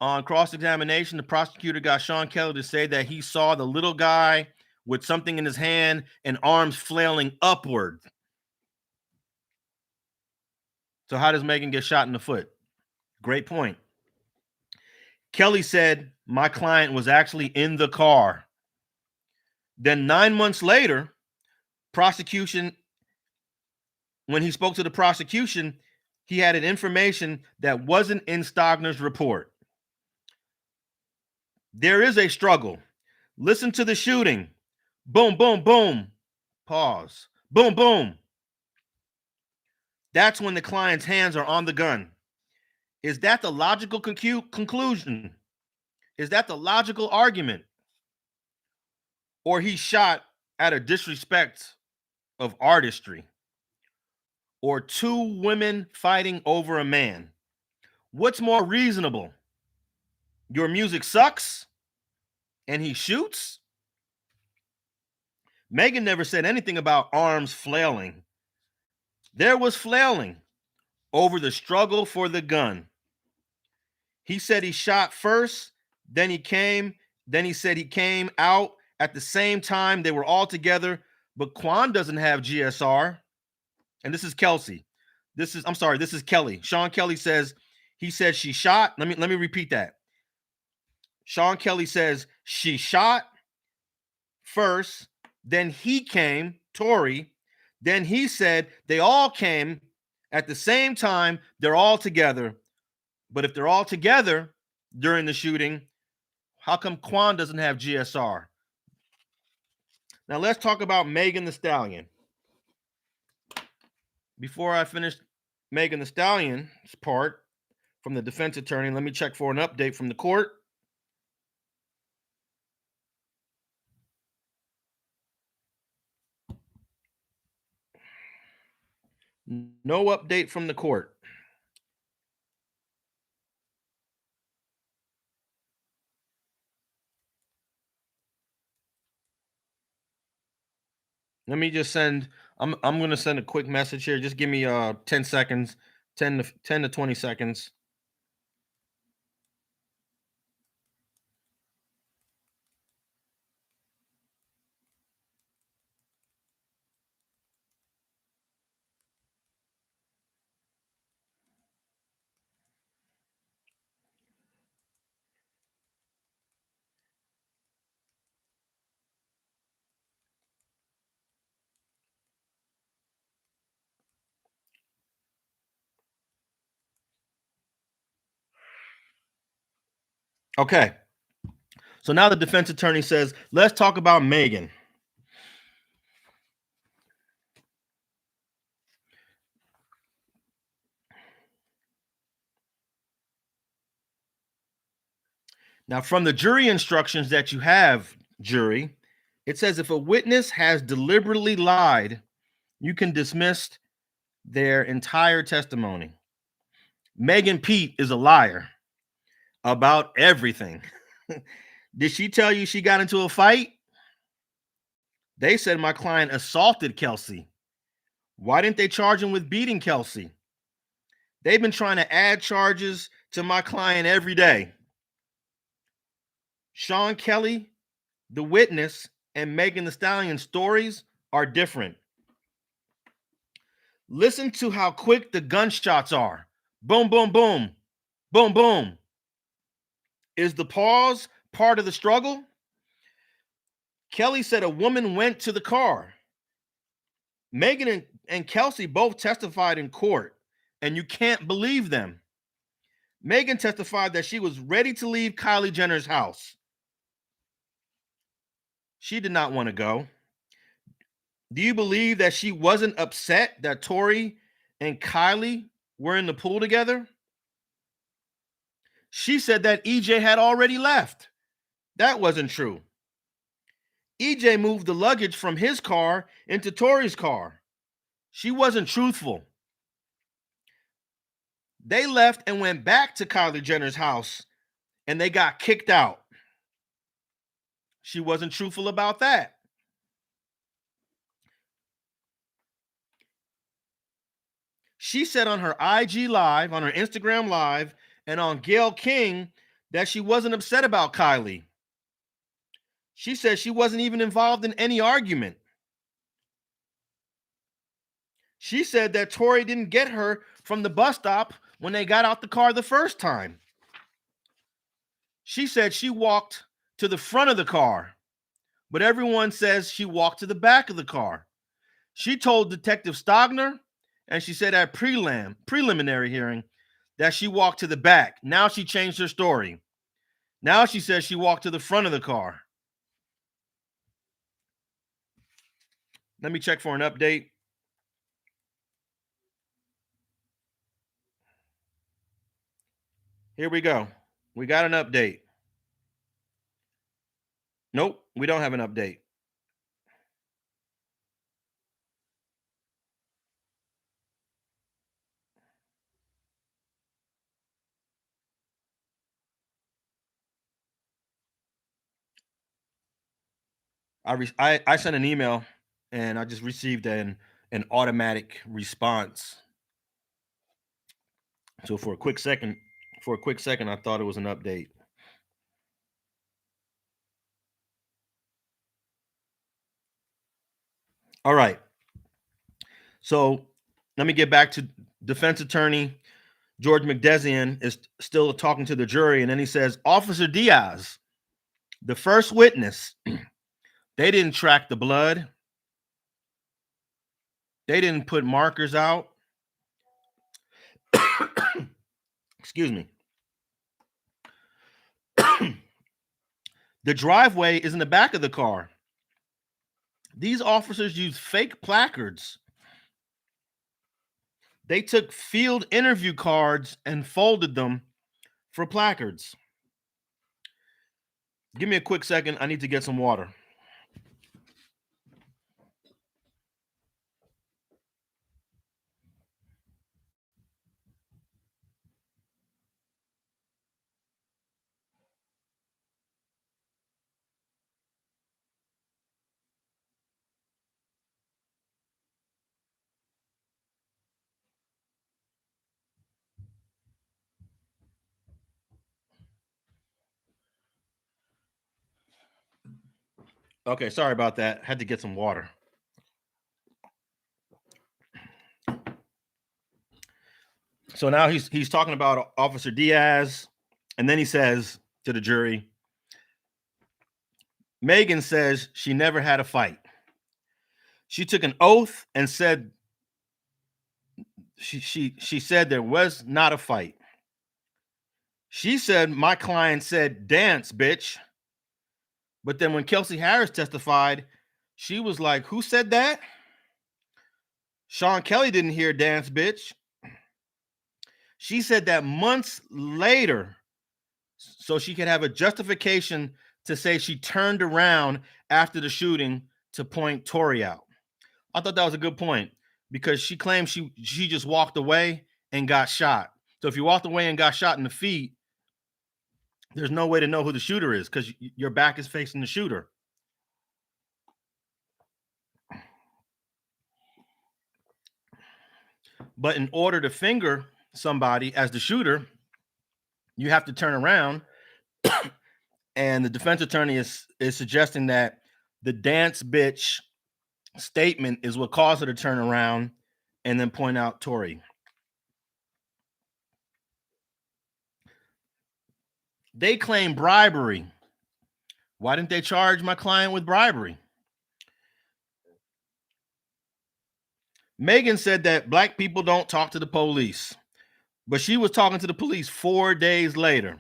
On cross-examination, the prosecutor got Sean Kelly to say that he saw the little guy with something in his hand and arms flailing upward. So how does Megan get shot in the foot? Great point. Kelly said my client was actually in the car. Then 9 months later, prosecution, when he spoke to the prosecution, he had an information that wasn't in Stogner's report. There is a struggle. Listen to the shooting. Boom, boom, boom. Pause. Boom, boom. That's when the client's hands are on the gun. Is that the logical conclusion? Is that the logical argument? Or he shot out of disrespect of artistry? Or two women fighting over a man? What's more reasonable? Your music sucks and he shoots? Megan never said anything about arms flailing. There was flailing over the struggle for the gun. He said he shot first, then he said he came out at the same time. They were all together, but Quan doesn't have GSR. And this is Kelsey. This is Kelly. Sean Kelly says, he said she shot. Let me repeat that. Sean Kelly says she shot first, then he came, Torey. Then he said they all came at the same time. They're all together. But if they're all together during the shooting, how come Quan doesn't have GSR? Now let's talk about Megan Thee Stallion. Before I finish Megan Thee Stallion's part from the defense attorney, let me check for an update from the court. No update from the court. Let me just send. I'm gonna send a quick message here. Just give me 10 seconds, 10 to 20 seconds. Okay. So now the defense attorney says, let's talk about Megan. Now, from the jury instructions that you have, jury, it says if a witness has deliberately lied, you can dismiss their entire testimony. Megan Pete is a liar about everything. Did she tell you she got into a fight? They said my client assaulted Kelsey. Why didn't they charge him with beating Kelsey? They've been trying to add charges to my client every day. Sean Kelly, the witness, and Megan Thee Stallion's stories are different. Listen to how quick the gunshots are. Boom, boom, boom. Boom, boom. Is the pause part of the struggle? Kelly said a woman went to the car. Megan and Kelsey both testified in court, and you can't believe them. Megan testified that she was ready to leave Kylie Jenner's house. She did not want to go. Do you believe that she wasn't upset that Torey and Kylie were in the pool together? She said that EJ had already left. That wasn't true. EJ moved the luggage from his car into Torey's car. She wasn't truthful. They left and went back to Kylie Jenner's house and they got kicked out. She wasn't truthful about that. She said on her IG Live, on her Instagram Live, and on Gayle King that she wasn't upset about Kylie. She said she wasn't even involved in any argument. She said that Torey didn't get her from the bus stop when they got out the car the first time. She said she walked to the front of the car, but everyone says she walked to the back of the car. She told Detective Stogner, and she said at preliminary hearing, that she walked to the back. Now she changed her story. Now she says she walked to the front of the car. Let me check for an update. Here we go. We got an update. Nope, we don't have an update. I sent an email and I just received an automatic response. So for a quick second, I thought it was an update. All right. So let me get back to defense attorney George McDesian is still talking to the jury, and then he says, Officer Diaz, the first witness, they didn't track the blood. They didn't put markers out. Excuse me. The driveway is in the back of the car. These officers used fake placards. They took field interview cards and folded them for placards. Give me a quick second. I need to get some water. Okay, sorry about that. Had to get some water. So now he's talking about Officer Diaz, and then he says to the jury, Megan says she never had a fight. She took an oath and said she said there was not a fight. She said my client said dance, bitch. But then when Kelsey Harris testified, she was like, who said that? Sean Kelly didn't hear dance, bitch. She said that months later, so she could have a justification to say she turned around after the shooting to point Torey out. I thought that was a good point because she claimed she just walked away and got shot. So if you walked away and got shot in the feet, there's no way to know who the shooter is because your back is facing the shooter. But in order to finger somebody as the shooter, you have to turn around. And the defense attorney is suggesting that the dance bitch statement is what caused her to turn around and then point out Torey. They claim bribery. Why didn't they charge my client with bribery? Megan said that black people don't talk to the police, but she was talking to the police 4 days later.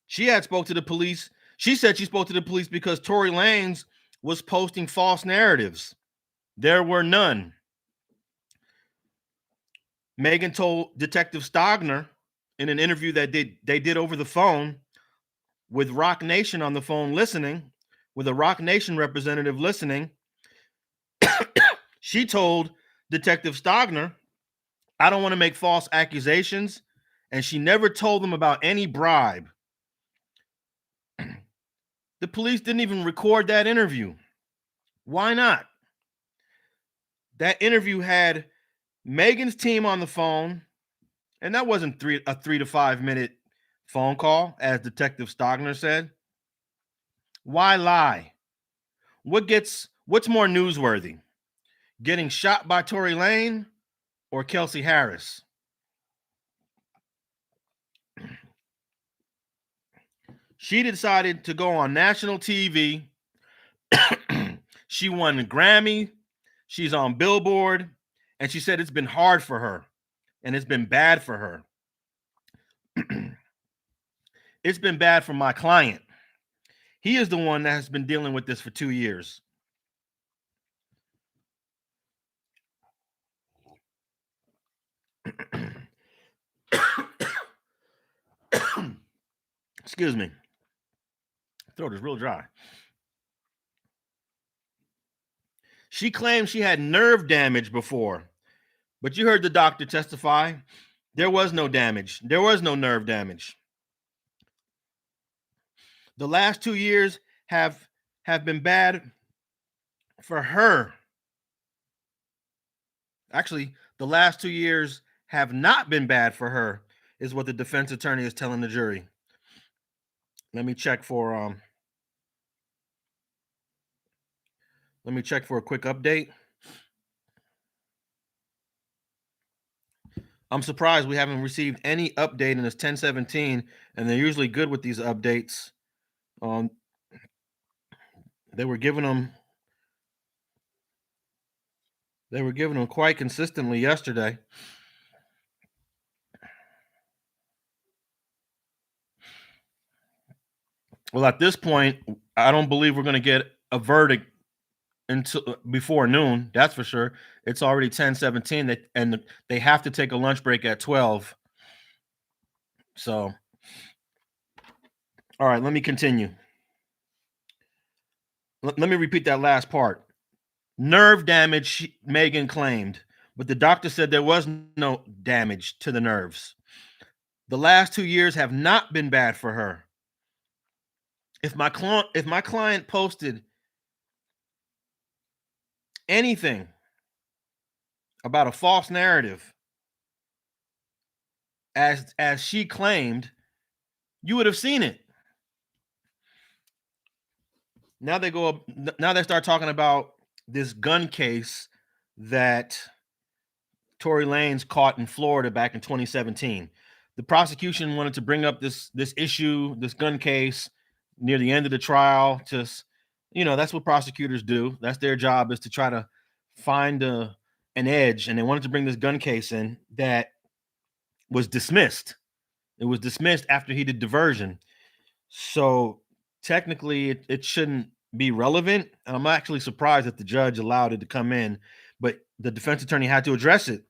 She had spoke to the police. She said she spoke to the police because Tory Lanez was posting false narratives. There were none. Megan told Detective Stogner in an interview that they did over the phone with Rock Nation on the phone listening, with a Rock Nation representative listening. She told Detective Stogner, I don't want to make false accusations, and she never told them about any bribe. The police didn't even record that interview. Why not? That interview had Megan's team on the phone, and that wasn't a 3 to 5 minute phone call, as Detective Stogner said. Why lie? What's more newsworthy? Getting shot by Tory Lanez or Kelsey Harris? She decided to go on national TV. She won a Grammy. She's on Billboard. And she said it's been hard for her. And it's been bad for her. It's been bad for my client. He is the one that has been dealing with this for 2 years. Excuse me. Throat is real dry. She claimed she had nerve damage before, but you heard the doctor testify. There was no damage. There was no nerve damage. The last 2 years have been bad for her. Actually, the last 2 years have not been bad for her, is what the defense attorney is telling the jury. Let me check for a quick update. I'm surprised we haven't received any update in this 1017, and they're usually good with these updates. They were giving them quite consistently yesterday. Well, at this point, I don't believe we're going to get a verdict until before noon. That's for sure. It's already 10:17, and they have to take a lunch break at 12. So, all right, let me continue. Let me repeat that last part. Nerve damage, Megan claimed, but the doctor said there was no damage to the nerves. The last 2 years have not been bad for her. If my client posted anything about a false narrative, as she claimed, you would have seen it. now they start talking about this gun case that Tory Lanez caught in Florida back in 2017. The prosecution wanted to bring up this issue, this gun case, near the end of the trial. Just, that's what prosecutors do. That's their job, is to try to find an edge. And they wanted to bring this gun case in that was dismissed. It was dismissed after he did diversion. So technically, it shouldn't be relevant. And I'm actually surprised that the judge allowed it to come in, but the defense attorney had to address it.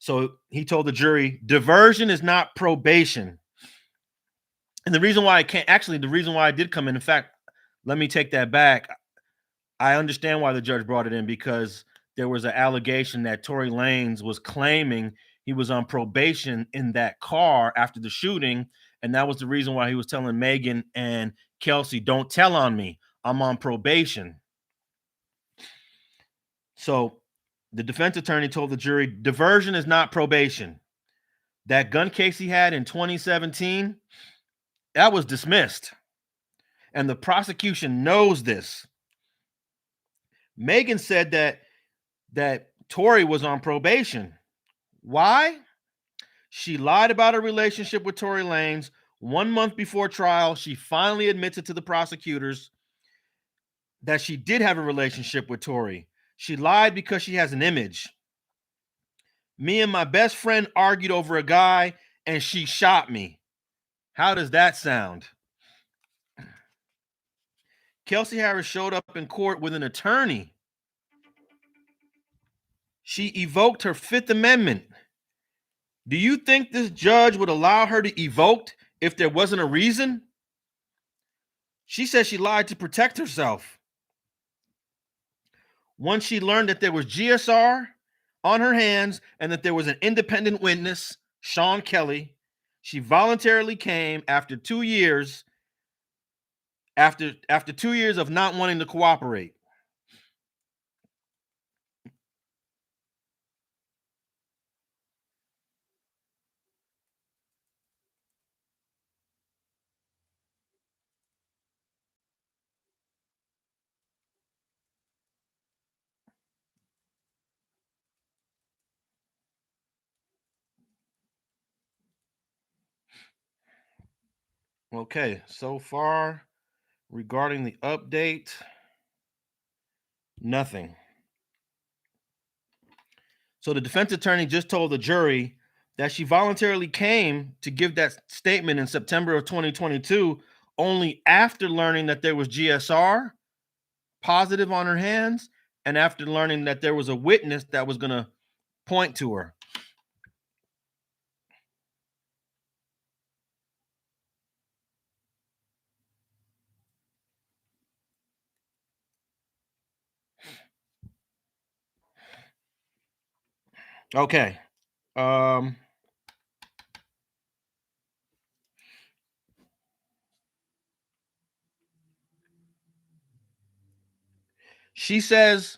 So he told the jury, diversion is not probation. And the reason why the reason why I did come in fact, let me take that back. I understand why the judge brought it in, because there was an allegation that Tory Lanez was claiming he was on probation in that car after the shooting. And that was the reason why he was telling Megan and Kelsey, don't tell on me, I'm on probation. So the defense attorney told the jury, diversion is not probation. That gun case he had in 2017, that was dismissed. And the prosecution knows this. Megan said that Torey was on probation. Why? She lied about her relationship with Tory Lanez. 1 month before trial, she finally admits it to the prosecutors that she did have a relationship with Torey. She lied because she has an image. Me and my best friend argued over a guy, and she shot me. How does that sound? Kelsey Harris showed up in court with an attorney. She evoked her Fifth Amendment. Do you think this judge would allow her to evoke if there wasn't a reason? She says she lied to protect herself. Once she learned that there was GSR on her hands and that there was an independent witness, Sean Kelly, she voluntarily came after 2 years, after 2 years of not wanting to cooperate. Okay, so far regarding the update, nothing. So the defense attorney just told the jury that she voluntarily came to give that statement in September of 2022 only after learning that there was GSR positive on her hands and after learning that there was a witness that was going to point to her. Okay. She says,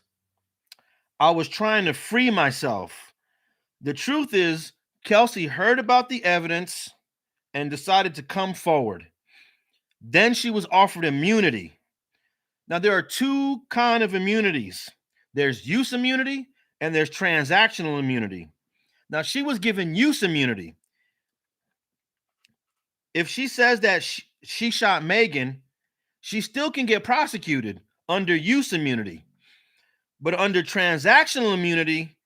I was trying to free myself. The truth is, Kelsey heard about the evidence and decided to come forward. Then she was offered immunity. Now, there are two kinds of immunities. There's use immunity and there's transactional immunity. Now, she was given use immunity. If she says that she shot Megan, she still can get prosecuted under use immunity. But under transactional immunity,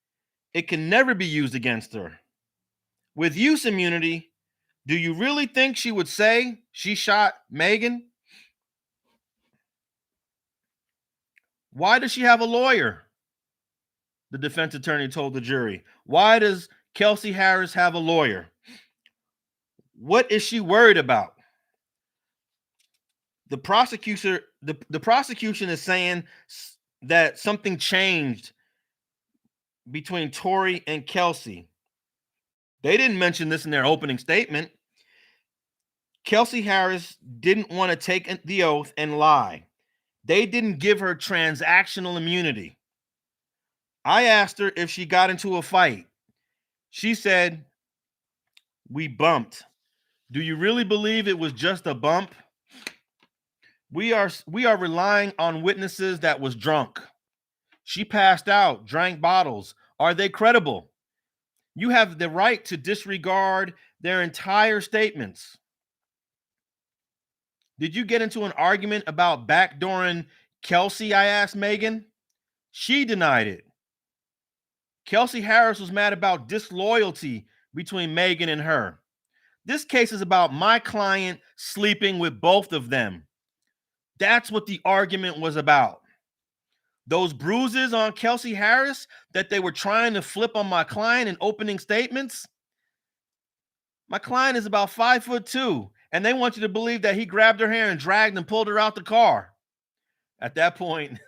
it can never be used against her. With use immunity, do you really think she would say she shot Megan? Why does she have a lawyer? The defense attorney told the jury. Why does Kelsey Harris have a lawyer? What is she worried about? The prosecution is saying that something changed between Torey and Kelsey. They didn't mention this in their opening statement. Kelsey Harris didn't want to take the oath and lie. They didn't give her transactional immunity. I asked her if she got into a fight. She said, we bumped. Do you really believe it was just a bump? We are relying on witnesses that was drunk. She passed out, drank bottles. Are they credible? You have the right to disregard their entire statements. Did you get into an argument about backdooring Kelsey? I asked Megan. She denied it. Kelsey Harris was mad about disloyalty between Megan and her. This case is about my client sleeping with both of them. That's what the argument was about. Those bruises on Kelsey Harris that they were trying to flip on my client in opening statements. My client is about 5'2", and they want you to believe that he grabbed her hair and dragged and pulled her out the car. At that point,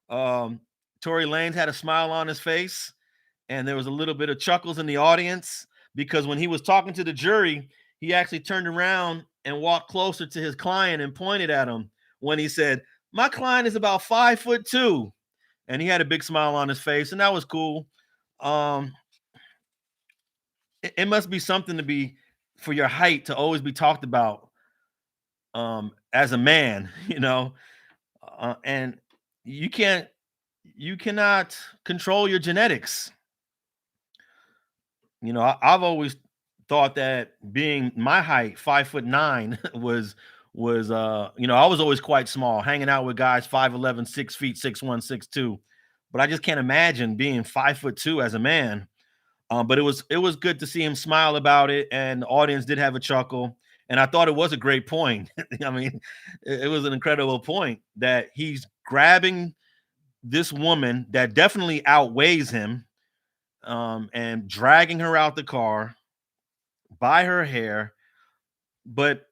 Tory Lanez had a smile on his face, and there was a little bit of chuckles in the audience because when he was talking to the jury, he actually turned around and walked closer to his client and pointed at him when he said, "My client is about 5'2", and he had a big smile on his face, and that was cool. It must be something to be for your height to always be talked about as a man, you know, and you cannot control your genetics. You know, I've always thought that being my height, 5'9", was you know, I was always quite small, hanging out with guys 5'11", 6 feet, 6'1", 6'2", but I just can't imagine being 5'2" as a man. But it was good to see him smile about it, and the audience did have a chuckle. And I thought it was a great point. I mean, it was an incredible point that he's grabbing this woman that definitely outweighs him, and dragging her out the car by her hair. But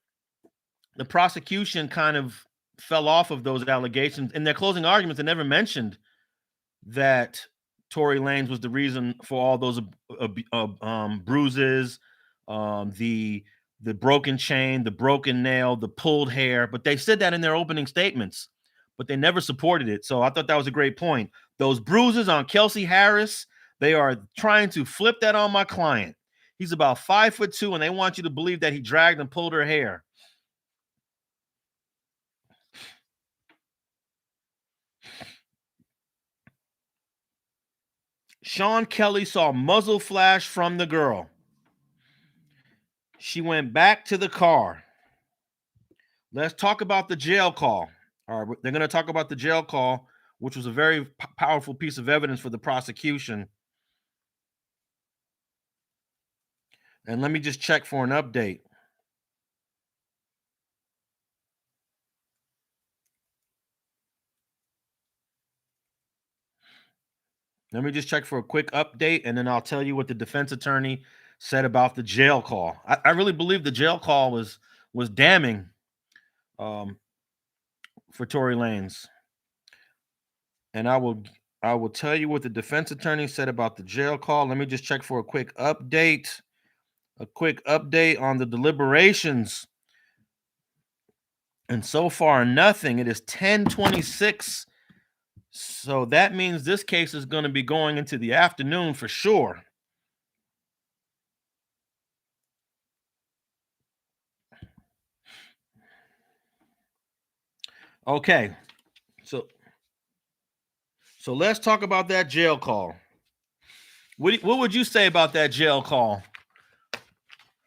the prosecution kind of fell off of those allegations. In their closing arguments, they never mentioned that Tory Lanez was the reason for all those bruises, the broken chain, the broken nail, the pulled hair. But they said that in their opening statements, but they never supported it. So I thought that was a great point. Those bruises on Kelsey Harris, they are trying to flip that on my client. He's about 5'2", and they want you to believe that he dragged and pulled her hair. Sean Kelly saw muzzle flash from the girl. She went back to the car. Let's talk about the jail call. All right, they're going to talk about the jail call, which was a very powerful piece of evidence for the prosecution. And let me just check for an update. Let me just check for a quick update, and then I'll tell you what the defense attorney said about the jail call. I really believe the jail call was damning for Tory Lanez. And I will tell you what the defense attorney said about the jail call. Let me just check for a quick update. A quick update on the deliberations. And so far, nothing. It is 10:26. So that means this case is going to be going into the afternoon for sure. Okay. So let's talk about that jail call. What would you say about that jail call?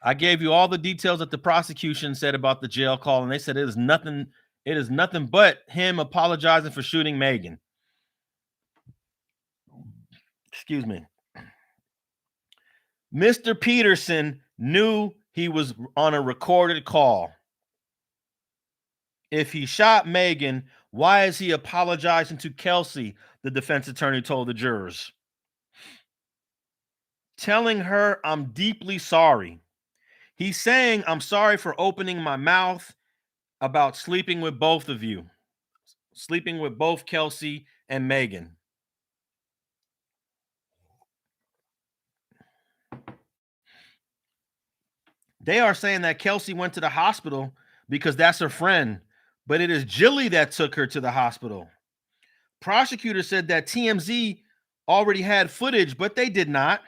I gave you all the details that the prosecution said about the jail call, and they said it is nothing but him apologizing for shooting Megan. Excuse me. Mr. Peterson knew he was on a recorded call. If he shot Megan, why is he apologizing to Kelsey? The defense attorney told the jurors. Telling her, "I'm deeply sorry." He's saying, "I'm sorry for opening my mouth about sleeping with both of you, sleeping with both Kelsey and Megan." They are saying that Kelsey went to the hospital because that's her friend, but it is Jilly that took her to the hospital. Prosecutor said that TMZ already had footage, but they did not.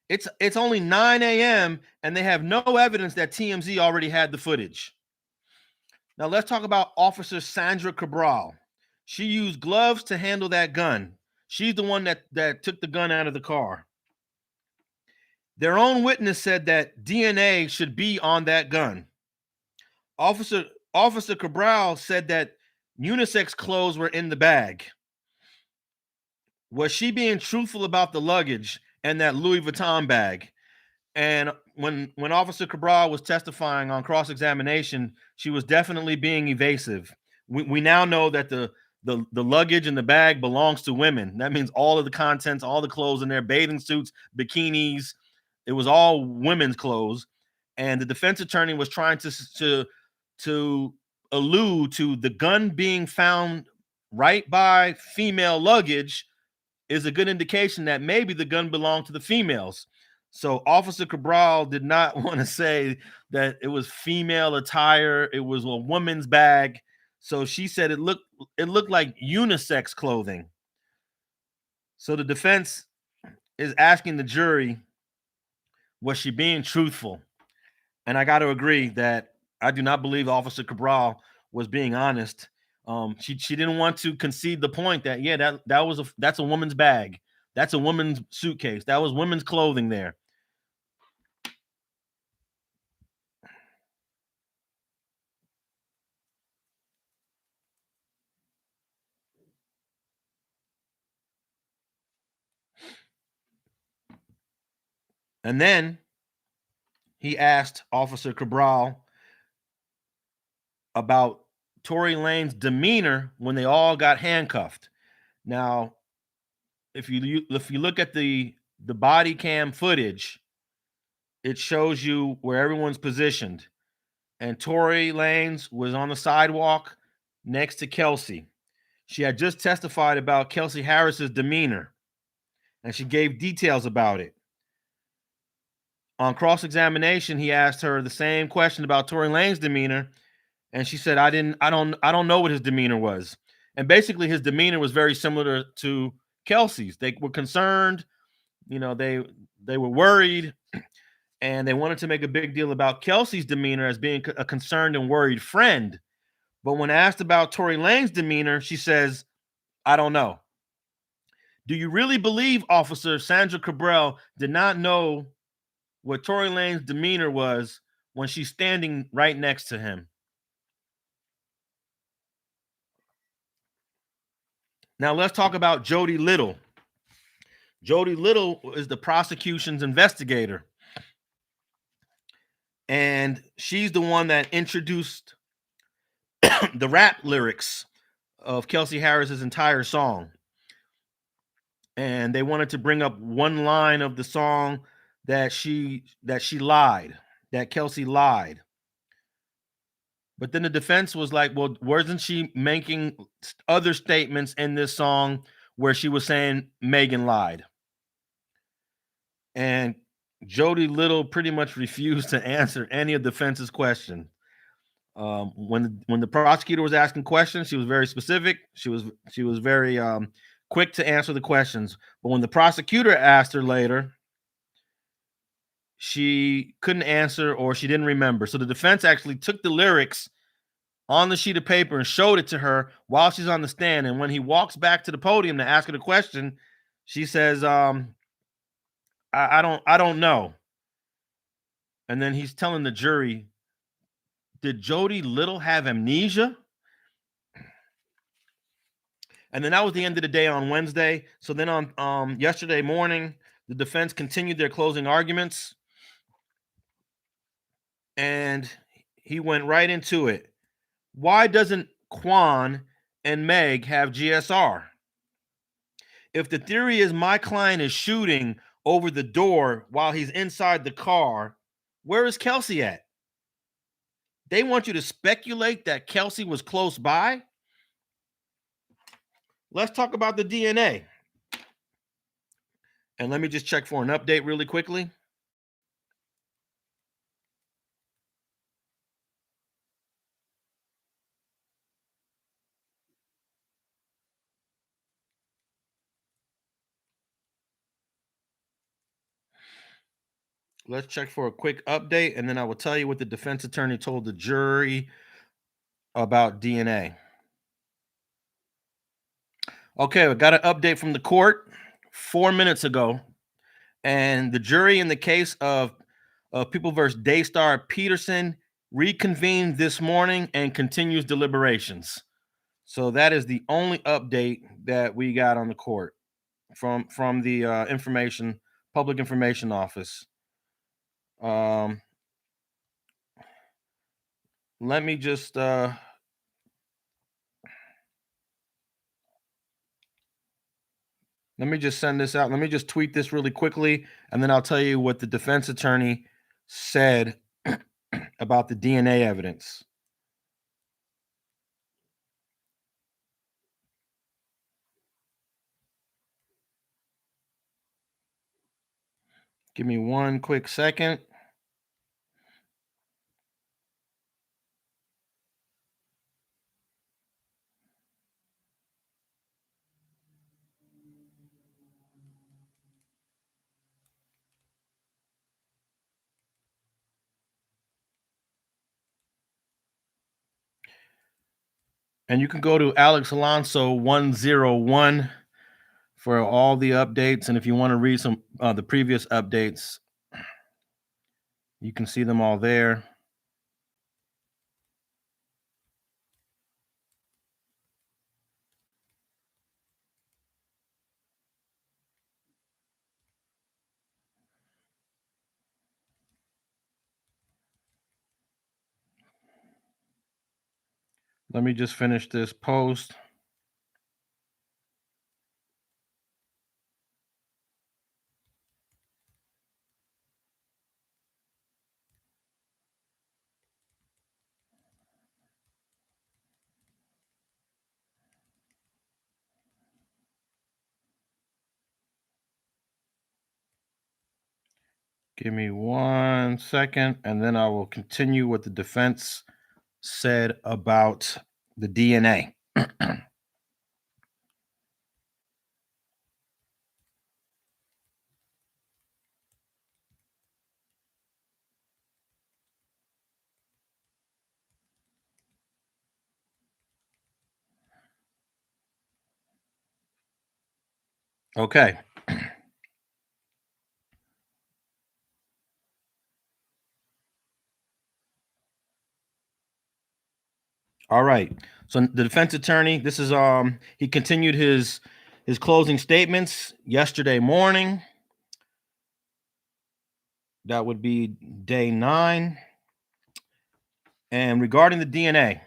It's only 9 a.m. and they have no evidence that TMZ already had the footage. Now let's talk about Officer Sandra Cabral. She used gloves to handle that gun. She's the one that took the gun out of the car. Their own witness said that DNA should be on that gun. Officer Officer Cabral said that unisex clothes were in the bag. Was she being truthful about the luggage and that Louis Vuitton bag? And when Officer Cabral was testifying on cross-examination, she was definitely being evasive. We now know that the luggage and the bag belongs to women. That means all of the contents, all the clothes in there, bathing suits, bikinis, it was all women's clothes. And the defense attorney was trying to allude to the gun being found right by female luggage is a good indication that maybe the gun belonged to the females. So Officer Cabral did not want to say that it was female attire, it was a woman's bag. So she said it looked like unisex clothing. So the defense is asking the jury, was she being truthful? And I got to agree that I do not believe Officer Cabral was being honest. She didn't want to concede the point that that's a woman's bag, that's a woman's suitcase, that was women's clothing there. And then he asked Officer Cabral about Tory Lanez's demeanor when they all got handcuffed. Now, if you look at the body cam footage, it shows you where everyone's positioned. And Tory Lanez was on the sidewalk next to Kelsey. She had just testified about Kelsey Harris's demeanor, and she gave details about it. On cross-examination, he asked her the same question about Tory Lanez's demeanor, and she said, I don't know what his demeanor was. And basically his demeanor was very similar to Kelsey's. They were concerned, they were worried, and they wanted to make a big deal about Kelsey's demeanor as being a concerned and worried friend. But when asked about Tory Lanez's demeanor, she says, I don't know. Do you really believe Officer Sandra Cabral did not know what Tory Lanez's demeanor was when she's standing right next to him? Now let's talk about Jody Little. Jody Little is the prosecution's investigator. And she's the one that introduced the rap lyrics of Kelsey Harris's entire song. And they wanted to bring up one line of the song that she lied, that Kelsey lied. But then the defense was like, well, wasn't she making other statements in this song where she was saying Megan lied? And Jody Little pretty much refused to answer any of the defense's question. When the prosecutor was asking questions, she was very specific. She was very quick to answer the questions. But when the prosecutor asked her later, she couldn't answer or she didn't remember. So the defense actually took the lyrics on the sheet of paper and showed it to her while she's on the stand. And when he walks back to the podium to ask her the question, she says, I don't know. And then he's telling the jury, did Jody Little have amnesia? And then that was the end of the day on Wednesday. So then on yesterday morning, the defense continued their closing arguments. And he went right into it. Why doesn't Quan and Meg have GSR? If the theory is my client is shooting over the door while he's inside the car, where is Kelsey at? They want you to speculate that Kelsey was close by? Let's talk about the DNA. And let me just check for an update really quickly. Let's check for a quick update, and then I will tell you what the defense attorney told the jury about DNA. Okay, we got an update from the court 4 minutes ago, and the jury in the case of People versus Daystar Peterson reconvened this morning and continues deliberations. So that is the only update that we got on the court from the public information office. Let me just send this out. Let me just tweet this really quickly, and then I'll tell you what the defense attorney said about the DNA evidence. Give me one quick second. And you can go to Alex Alonso 101 for all the updates. And if you want to read some the previous updates, you can see them all there. Let me just finish this post. Give me 1 second, and then I will continue what the defense said about the DNA. Okay. All right. So the defense attorney, this is he continued his closing statements yesterday morning. That would be day 9. And regarding the DNA,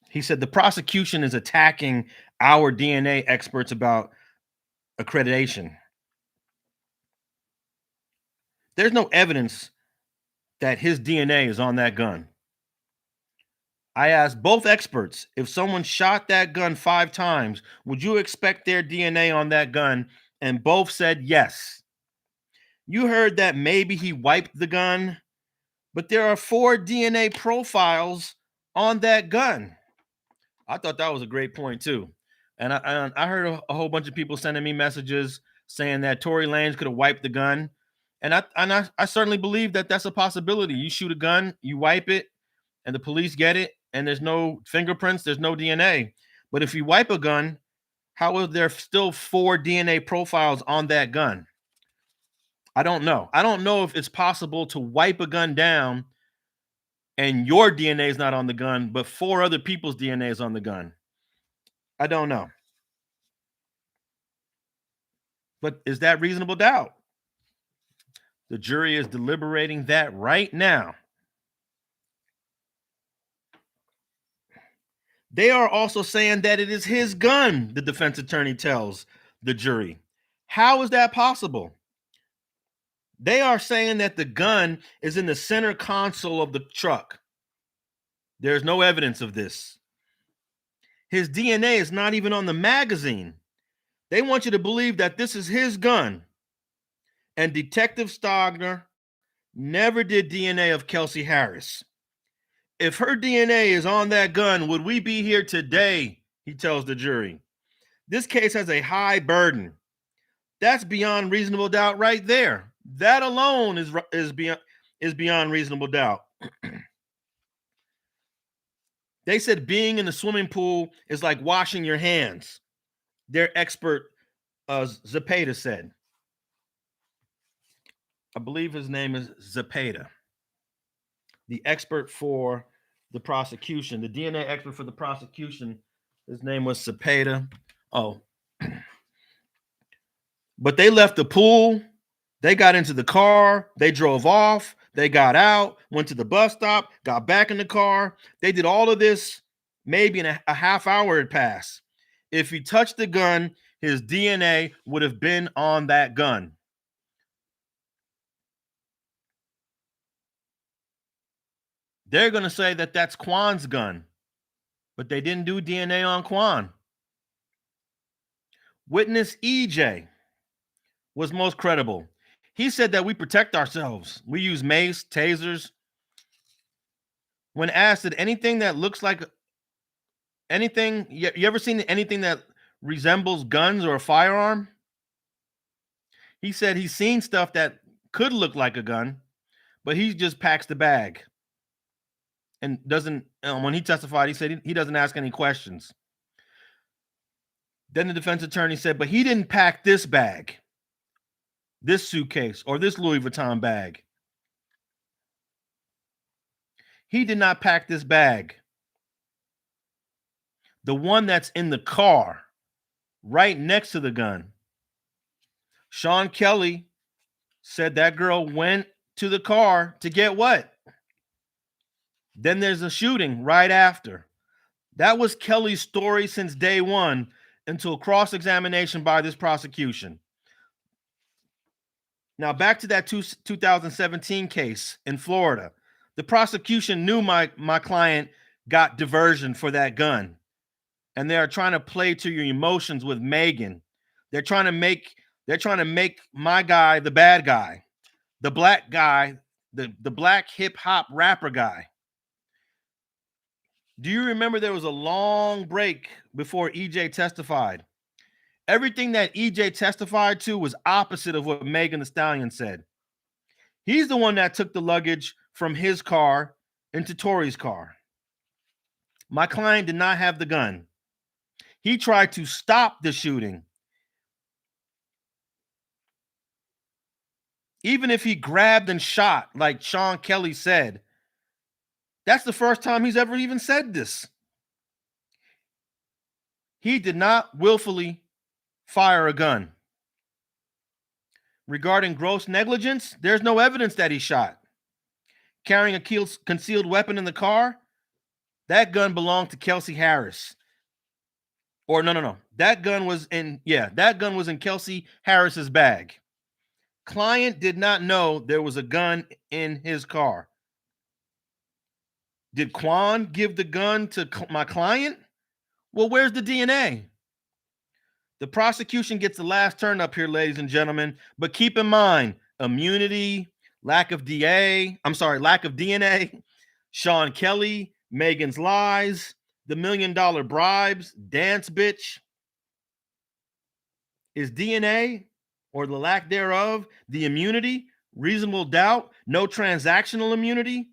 he said the prosecution is attacking our DNA experts about accreditation. There's no evidence that his DNA is on that gun. I asked both experts, if someone shot that gun 5 times, would you expect their DNA on that gun? And both said yes. You heard that maybe he wiped the gun, but there are 4 DNA profiles on that gun. I thought that was a great point too. And I heard a whole bunch of people sending me messages saying that Tory Lanez could have wiped the gun. And I certainly believe that that's a possibility. You shoot a gun, you wipe it, and the police get it, and there's no fingerprints, there's no DNA. But if you wipe a gun, how are there still 4 DNA profiles on that gun? I don't know. I don't know if it's possible to wipe a gun down and your DNA is not on the gun, but 4 other people's DNA is on the gun. I don't know. But is that reasonable doubt? The jury is deliberating that right now. They are also saying that it is his gun, the defense attorney tells the jury. How is that possible? They are saying that the gun is in the center console of the truck. There's no evidence of this. His DNA is not even on the magazine. They want you to believe that this is his gun. And Detective Stogner never did DNA of Kelsey Harris. If her DNA is on that gun, would we be here today? He tells the jury. This case has a high burden. That's beyond reasonable doubt right there. That alone is beyond reasonable doubt. They said being in the swimming pool is like washing your hands. Their expert, Zepeda, said. I believe his name is Zepeda, the expert for the prosecution, the DNA expert for the prosecution. His name was Zepeda. Oh, but they left the pool. They got into the car. They drove off. They got out, went to the bus stop, got back in the car. They did all of this. Maybe in a half hour had passed. If he touched the gun, his DNA would have been on that gun. They're going to say that that's Quan's gun, but they didn't do DNA on Quan. Witness EJ was most credible. He said that we protect ourselves. We use mace, tasers. When asked, did anything that looks like anything, you ever seen anything that resembles guns or a firearm? He said he's seen stuff that could look like a gun, but he just packs the bag and doesn't. When he testified, he said he doesn't ask any questions. Then the defense attorney said, but he didn't pack this bag, this suitcase, or this Louis Vuitton bag. He did not pack this bag. The one that's in the car, right next to the gun. Sean Kelly said that girl went to the car to get what? Then there's a shooting right after. That was Kelly's story since day one until cross-examination by this prosecution. Now back to that 2017 case in Florida. The prosecution knew my client got diversion for that gun. And they are trying to play to your emotions with Megan. They're trying to make my guy the bad guy, the black guy, the black hip hop rapper guy. Do you remember there was a long break before EJ testified? Everything that EJ testified to was opposite of what Megan Thee Stallion said. He's the one that took the luggage from his car into Tory's car. My client did not have the gun. He tried to stop the shooting. Even if he grabbed and shot, like Sean Kelly said, that's the first time he's ever even said this. He did not willfully fire a gun. Regarding gross negligence, there's no evidence that he shot. Carrying a concealed weapon in the car, that gun belonged to Kelsey Harris. Or no. That gun was in Kelsey Harris's bag. Client did not know there was a gun in his car. Did Quan give the gun to my client? Well, where's the DNA? The prosecution gets the last turn up here, ladies and gentlemen. But keep in mind, immunity, lack of DNA, Sean Kelly, Megan's lies, the $1 million bribes, dance bitch. Is DNA or the lack thereof the immunity, reasonable doubt, no transactional immunity?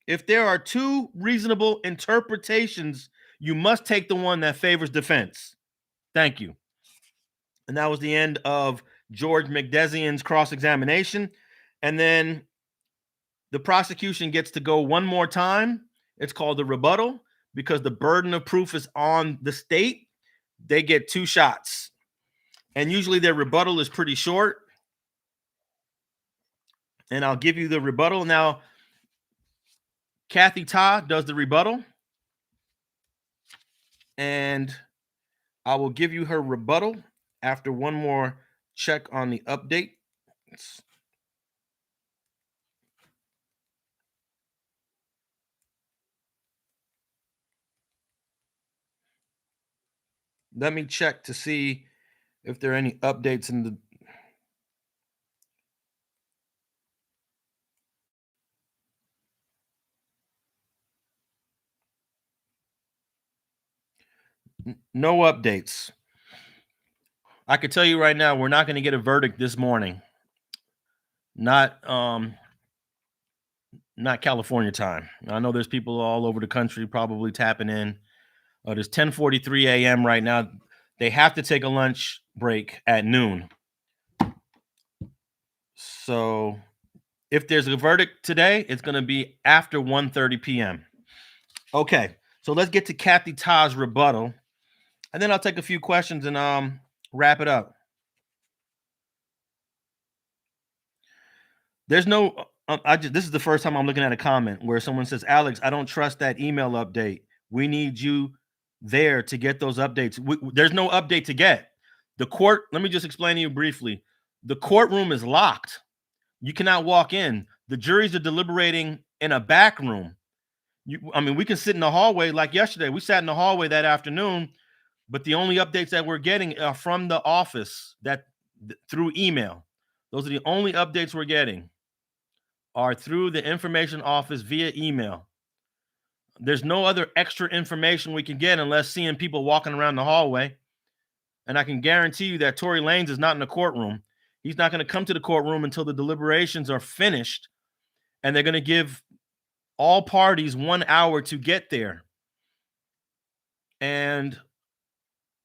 If there are two reasonable interpretations, you must take the one that favors defense. Thank you. And that was the end of George McDesian's cross-examination. And then the prosecution gets to go one more time. It's called the rebuttal because the burden of proof is on the state. They get 2 shots. And usually their rebuttal is pretty short. And I'll give you the rebuttal. Now, Kathy Ta does the rebuttal. And I will give you her rebuttal after one more check on the update. Let me check to see if there are any updates in the... No updates. I can tell you right now, we're not going to get a verdict this morning. Not not California time. I know there's people all over the country probably tapping in. There's 10:43 a.m. right now. They have to take a lunch break at noon. So if there's a verdict today, it's going to be after 1:30 p.m. Okay, so let's get to Kathy Ta's rebuttal, and then I'll take a few questions and wrap it up. There's no. This is the first time I'm looking at a comment where someone says, "Alex, I don't trust that email update. We need you there to get those updates." There's no update to get. The court. Let me just explain to you briefly. The courtroom is locked. You cannot walk in. The juries are deliberating in a back room. I mean, we can sit in the hallway like yesterday. We sat in the hallway that afternoon, but the only updates that we're getting are from the office through email. Those are the only updates we're getting are through the information office via email. There's no other extra information we can get unless seeing people walking around the hallway. And I can guarantee you that Tory Lanez is not in the courtroom. He's not going to come to the courtroom until the deliberations are finished, and they're going to give all parties 1 hour to get there. And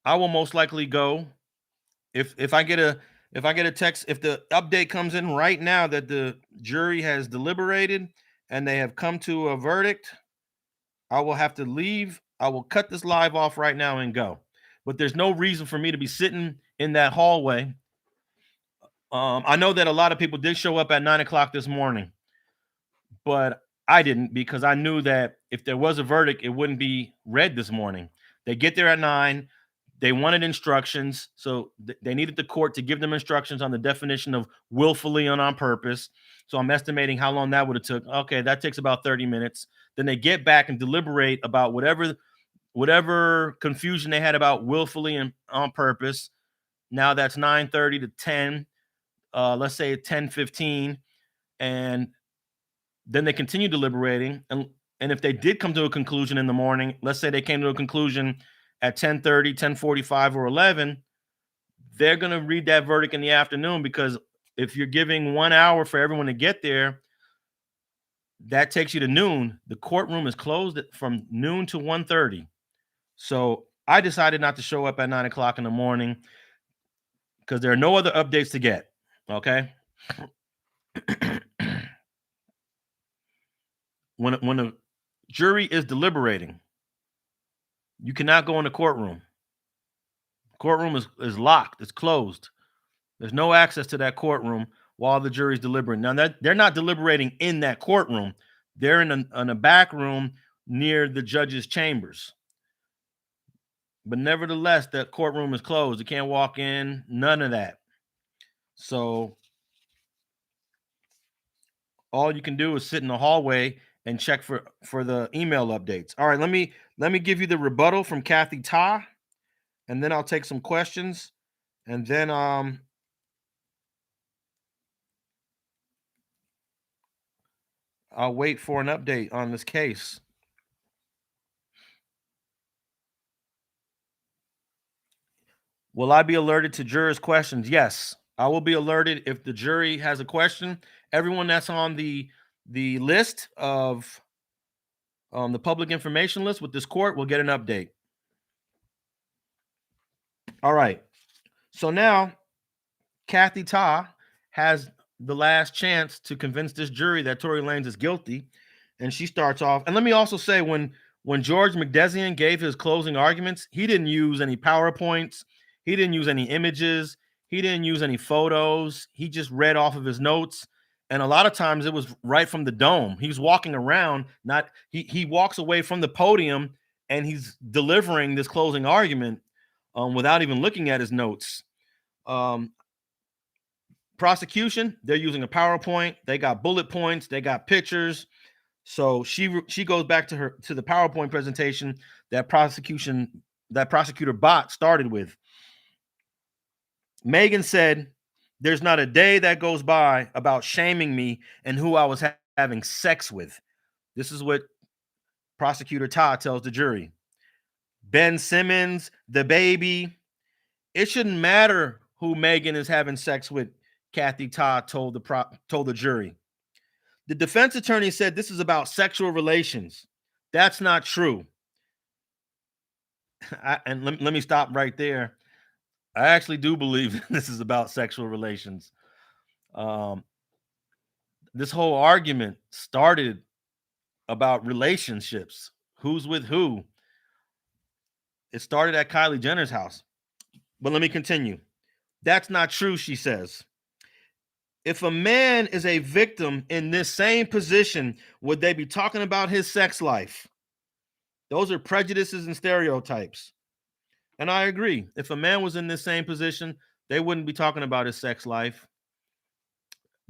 I will most likely go if I get a text, if the update comes in right now that the jury has deliberated and they have come to a verdict, I will have to leave. I will cut this live off right now and go. But there's no reason for me to be sitting in that hallway. I know that a lot of people did show up at 9 o'clock this morning, but I didn't, because I knew that if there was a verdict, it wouldn't be read this morning. They get there at 9. They wanted instructions, so they needed the court to give them instructions on the definition of willfully and on purpose. So I'm estimating how long that would have took. Okay, that takes about 30 minutes. Then they get back and deliberate about whatever confusion they had about willfully and on purpose. Now that's 9:30 to 10. Let's say 10:15, and then they continue deliberating. And if they did come to a conclusion in the morning, let's say they came to a conclusion at 10:30, 10:45, or 11, they're going to read that verdict in the afternoon, because if you're giving 1 hour for everyone to get there, that takes you to noon. The courtroom is closed from noon to 1:30. So I decided not to show up at 9 o'clock in the morning because there are no other updates to get. Okay. When a jury is deliberating, you cannot go in the courtroom. Courtroom is locked. It's closed. There's no access to that courtroom while the jury's deliberating. Now, they're not deliberating in that courtroom. They're in a back room near the judge's chambers. But nevertheless, that courtroom is closed. You can't walk in, none of that. So all you can do is sit in the hallway and check for the email updates. All right, let me give you the rebuttal from Kathy Ta, and then I'll take some questions, and then I'll wait for an update on this case. Will I be alerted to jurors' questions? Yes, I will be alerted if the jury has a question. Everyone that's on the list of the public information list with this court will get an update. All right. So now Kathy Ta has the last chance to convince this jury that Tory Lanez is guilty. And she starts off. And let me also say, when George McDesian gave his closing arguments, he didn't use any PowerPoints. He didn't use any images. He didn't use any photos. He just read off of his notes. And a lot of times it was right from the dome. He was walking around, he walks away from the podium and he's delivering this closing argument without even looking at his notes. Prosecution, they're using a PowerPoint. They got bullet points. They got pictures. So she goes back to the PowerPoint presentation that Prosecutor Bott started with. Megan said, "There's not a day that goes by about shaming me and who I was having sex with." This is what Prosecutor Todd tells the jury. Ben Simmons, the baby. It shouldn't matter who Megan is having sex with, Kathy Todd told the jury. The defense attorney said this is about sexual relations. That's not true. And let me stop right there. I actually do believe this is about sexual relations. This whole argument started about relationships. Who's with who? It started at Kylie Jenner's house. But let me continue. That's not true, she says. If a man is a victim in this same position, would they be talking about his sex life? Those are prejudices and stereotypes. And I agree. If a man was in this same position, they wouldn't be talking about his sex life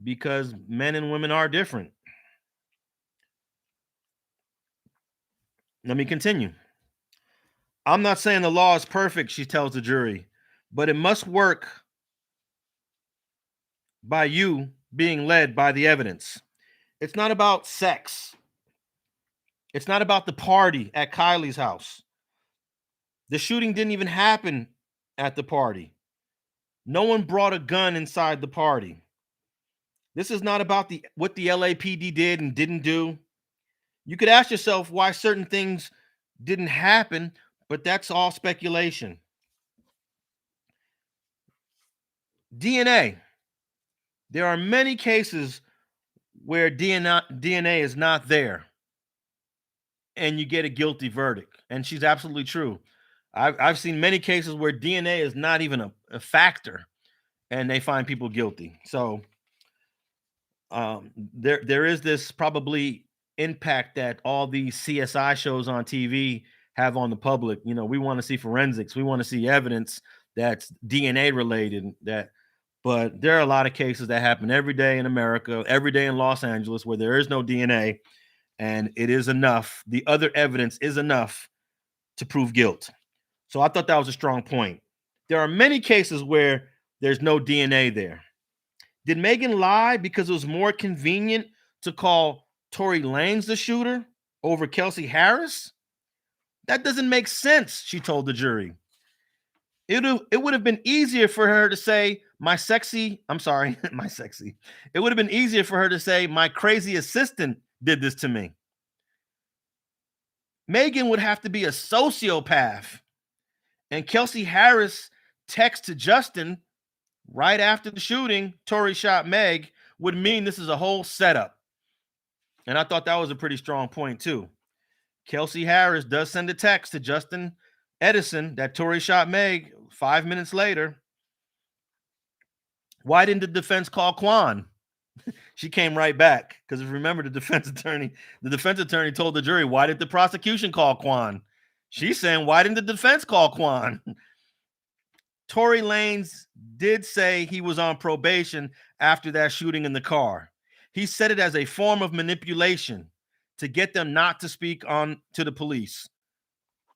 because men and women are different. Let me continue. I'm not saying the law is perfect, she tells the jury, but it must work by you being led by the evidence. It's not about sex. It's not about the party at Kylie's house. The shooting didn't even happen at the party. No one brought a gun inside the party. This is not about what the LAPD did and didn't do. You could ask yourself why certain things didn't happen, but that's all speculation. DNA. There are many cases where DNA is not there and you get a guilty verdict. And she's absolutely true. I've seen many cases where DNA is not even a factor and they find people guilty. So there is this probably impact that all these CSI shows on TV have on the public. You know, we want to see forensics. We want to see evidence that's DNA related. But there are a lot of cases that happen every day in America, every day in Los Angeles, where there is no DNA, and it is enough. The other evidence is enough to prove guilt. So I thought that was a strong point. There are many cases where there's no DNA there. Did Megan lie because it was more convenient to call Tory Lanez the shooter over Kelsey Harris? That doesn't make sense, she told the jury. It would have been easier for her to say, my sexy. It would have been easier for her to say, my crazy assistant did this to me. Megan would have to be a sociopath. And Kelsey Harris text to Justin right after the shooting, Tory shot Meg, would mean this is a whole setup. And I thought that was a pretty strong point too. Kelsey Harris does send a text to Justin Edison that Tory shot Meg 5 minutes later. Why didn't the defense call Quan? She came right back because if you remember, the defense attorney told the jury, why did the prosecution call Quan? She's saying, why didn't the defense call Quan? Torey Lanez did say he was on probation after that shooting in the car. He said it as a form of manipulation to get them not to speak on to the police.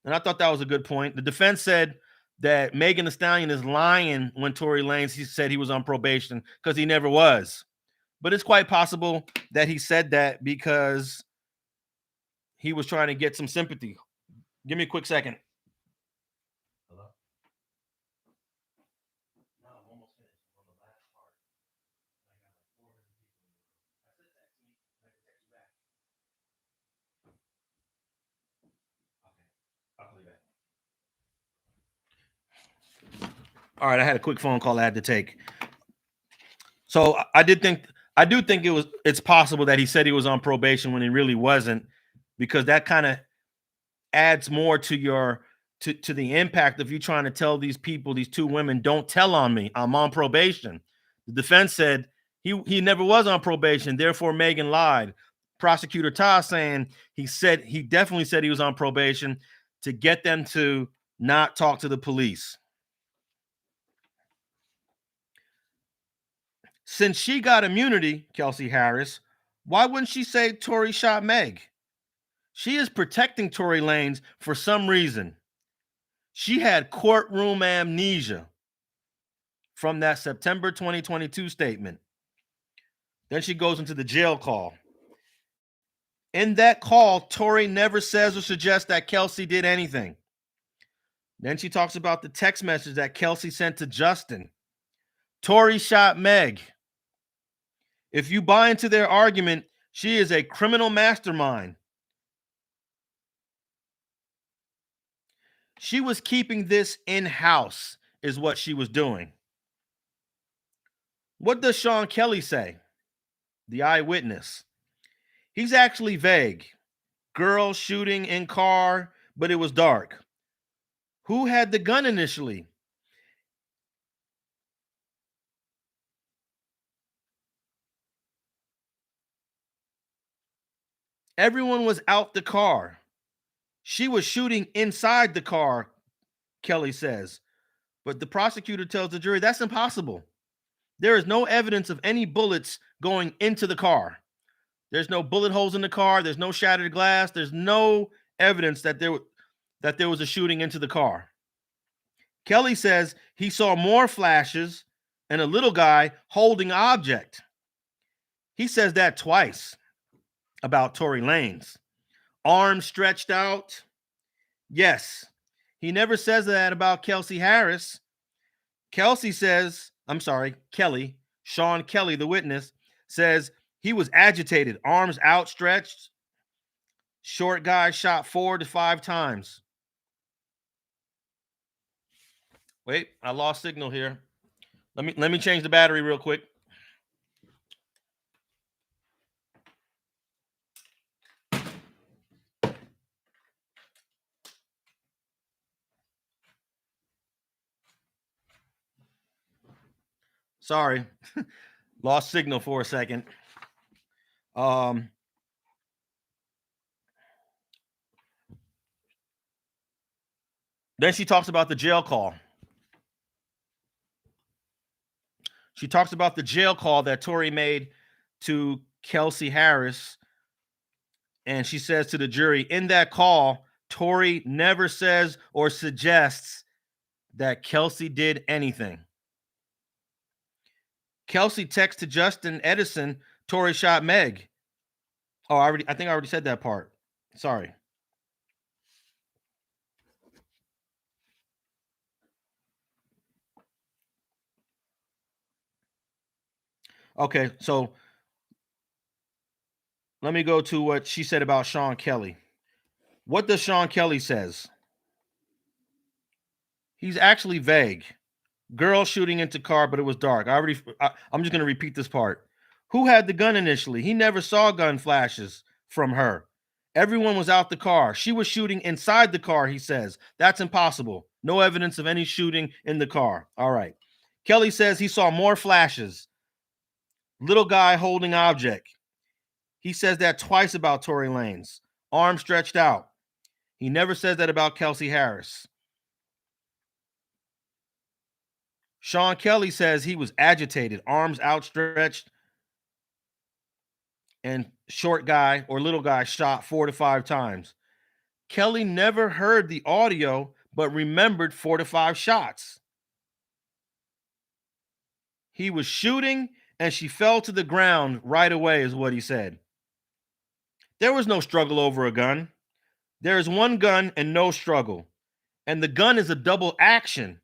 And I thought that was a good point. The defense said that Megan Thee Stallion is lying when Tory Lanez said he was on probation because he never was. But it's quite possible that he said that because he was trying to get some sympathy. Give me a quick second. Hello? No, I'm almost finished on the last part. I got like 400 people. I said text me. I can text you back. Okay. I'll call you back. All right, I had a quick phone call I had to take. So I do think it's possible that he said he was on probation when he really wasn't, because that kind of adds more to to the impact of you trying to tell these people, these two women, don't tell on me, I'm on probation. The defense said he never was on probation, therefore Megan lied. Prosecutor Todd saying he definitely said he was on probation to get them to not talk to the police. Since she got immunity, Kelsey Harris, why wouldn't she say Tory shot Meg? She is protecting Tory Lanez for some reason. She had courtroom amnesia from that September 2022 statement. Then she goes into the jail call. In that call, Tory never says or suggests that Kelsey did anything. Then she talks about the text message that Kelsey sent to Justin. Tory shot Meg. If you buy into their argument, She is a criminal mastermind. She was keeping this in-house, is what she was doing. What does Sean Kelly say? The eyewitness. He's actually vague. Girl shooting in car, but it was dark. Who had the gun initially? Everyone was out the car. She was shooting inside the car, Kelly says. But the prosecutor tells the jury that's impossible. There is no evidence of any bullets going into the car. There's no bullet holes in the car. There's no shattered glass. There's no evidence that there was a shooting into the car. Kelly says he saw more flashes and a little guy holding an object. He says that twice about Tory Lanez. Arms stretched out. Yes. He never says that about Kelsey Harris. Kelly, Sean Kelly, the witness, says he was agitated, arms outstretched. Short guy shot 4 to 5 times. Wait, I lost signal here. Let me change the battery real quick. Sorry. Lost signal for a second. Then she talks about the jail call. She talks about the jail call that Tory made to Kelsey Harris. And she says to the jury, in that call, Tory never says or suggests that Kelsey did anything. Kelsey texts to Justin Edison, Tory shot Meg. Oh, I think I already said that part. Sorry. Okay, so let me go to what she said about Sean Kelly. What does Sean Kelly says? He's actually vague. Girl shooting into car, but it was dark. I'm just going to repeat this part. Who had the gun initially? He never saw gun flashes from her. Everyone was out the car. She was shooting inside the car, he says. That's impossible. No evidence of any shooting in the car. All right. Kelly says he saw more flashes. Little guy holding object. He says that twice about Tory Lanez. Arm stretched out. He never says that about Kelsey Harris. Sean Kelly says he was agitated, arms outstretched, and short guy or little guy shot 4 to 5 times. Kelly never heard the audio, but remembered 4 to 5 shots. He was shooting and she fell to the ground right away, is what he said. There was no struggle over a gun. There is one gun and no struggle. And the gun is a double action,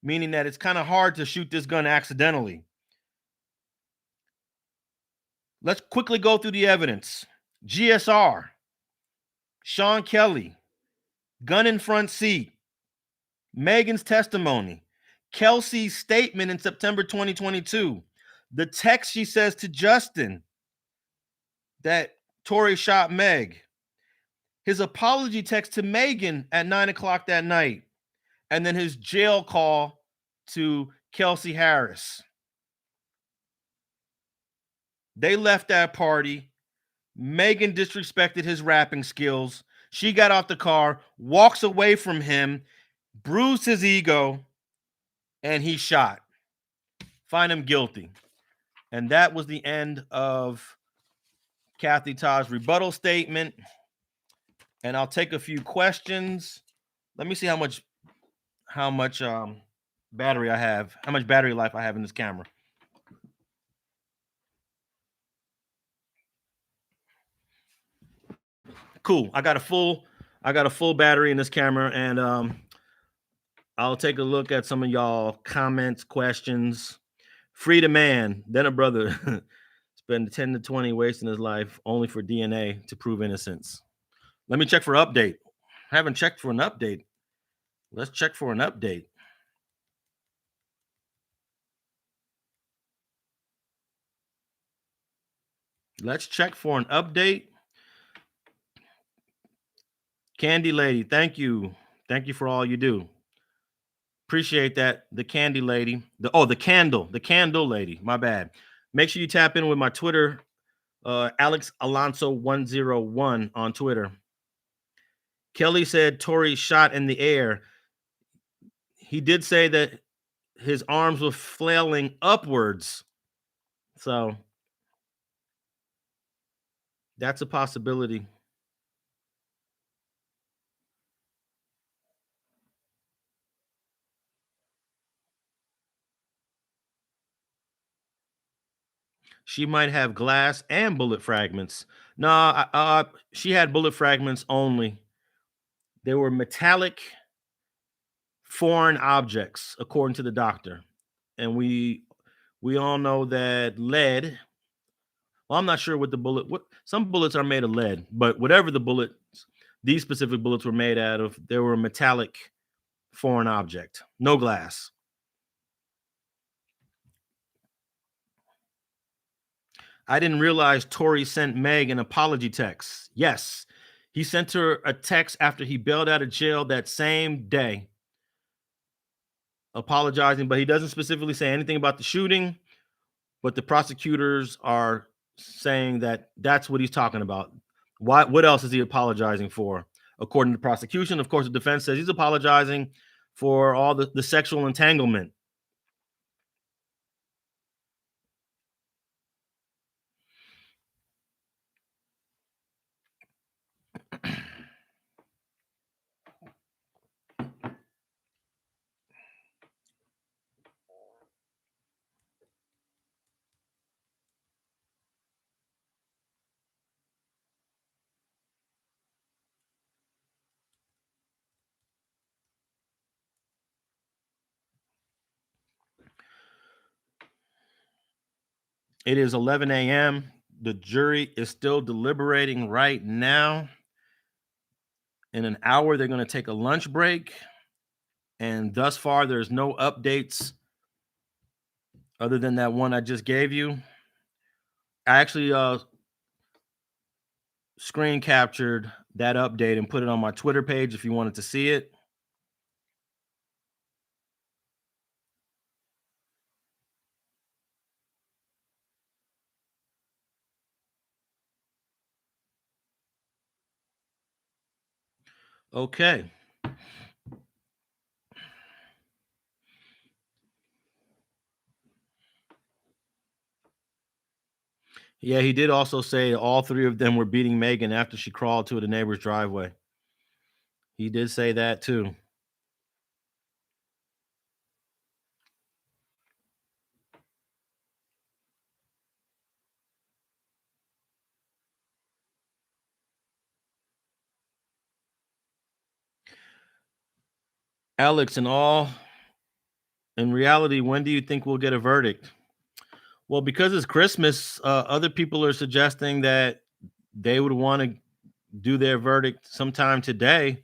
meaning that it's kind of hard to shoot this gun accidentally. Let's quickly go through the evidence. GSR, Sean Kelly, gun in front seat, Megan's testimony, Kelsey's statement in September 2022, the text she says to Justin that Tory shot Meg, his apology text to Megan at 9 o'clock that night, and then his jail call to Kelsey Harris. They left that party. Megan disrespected his rapping skills. She got out the car, walks away from him, bruised his ego, and he shot. Find him guilty. And that was the end of Kathy Todd's rebuttal statement. And I'll take a few questions. Let me see how much battery I have, how much battery life I have in this camera. Cool. I got a full battery in this camera, and I'll take a look at some of y'all comments, questions. Free the man, then a brother. spend 10 to 20 wasting his life only for DNA to prove innocence. Let me check for update. I haven't checked for an update. Let's check for an update. Let's check for an update. Candy Lady, thank you. Thank you for all you do. Appreciate that. The Candy Lady. The candle lady. My bad. Make sure you tap in with my Twitter, Alex Alonso 101 on Twitter. Kelly said Tory shot in the air. He did say that his arms were flailing upwards. So that's a possibility. She might have glass and bullet fragments. No, she had bullet fragments only. They were metallic foreign objects, according to the doctor. And we all know that lead. Well, I'm not sure what the bullet. What some bullets are made of lead, but whatever the bullets, these specific bullets were made out of, they were a metallic foreign object, no glass. I didn't realize Tory sent Meg an apology text. Yes, he sent her a text after he bailed out of jail that same day, apologizing, but he doesn't specifically say anything about the shooting. But the prosecutors are saying that that's what he's talking about. Why? What else is he apologizing for? According to the prosecution, of course, the defense says he's apologizing for all the sexual entanglement. It is 11 a.m. The jury is still deliberating right now. In an hour, they're going to take a lunch break. And thus far, there's no updates other than that one I just gave you. I actually screen captured that update and put it on my Twitter page if you wanted to see it. Okay. Yeah, he did also say all three of them were beating Megan after she crawled to the neighbor's driveway. He did say that too. Alex, in reality, when do you think we'll get a verdict? Well, because it's Christmas, other people are suggesting that they would want to do their verdict sometime today.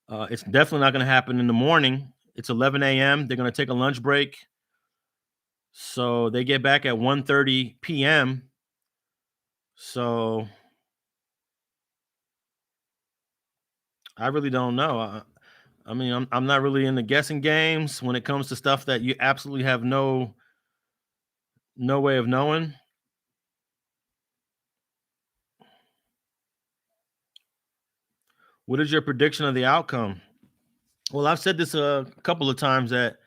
It's definitely not going to happen in the morning. It's 11 a.m. They're going to take a lunch break. So they get back at 1:30 p.m. So I really don't know. I mean, I'm not really into guessing games when it comes to stuff that you absolutely have no way of knowing. What is your prediction of the outcome? Well, I've said this a couple of times that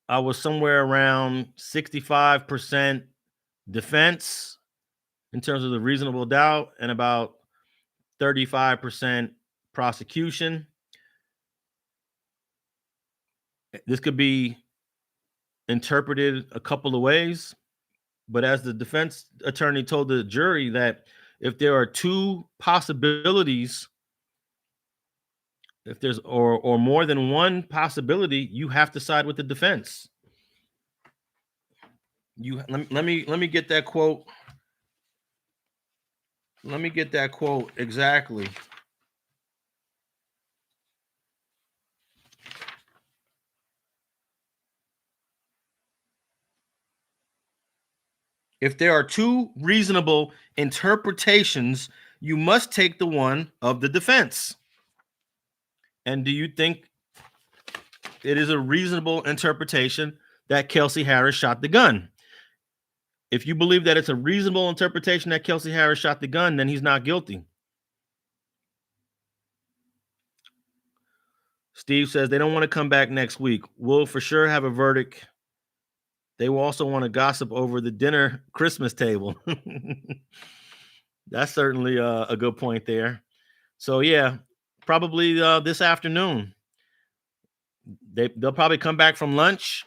I was somewhere around 65% defense in terms of the reasonable doubt and about 35% prosecution. This could be interpreted a couple of ways, but as the defense attorney told the jury that if there are two possibilities, if there's or more than one possibility, you have to side with the defense. Let me get that quote. Let me get that quote exactly. If there are two reasonable interpretations, you must take the one of the defense. And do you think it is a reasonable interpretation that Kelsey Harris shot the gun? If you believe that it's a reasonable interpretation that Kelsey Harris shot the gun, then he's not guilty. Steve says they don't want to come back next week. We'll for sure have a verdict. They will also want to gossip over the dinner Christmas table. That's certainly a good point there. So yeah, probably this afternoon. They'll probably come back from lunch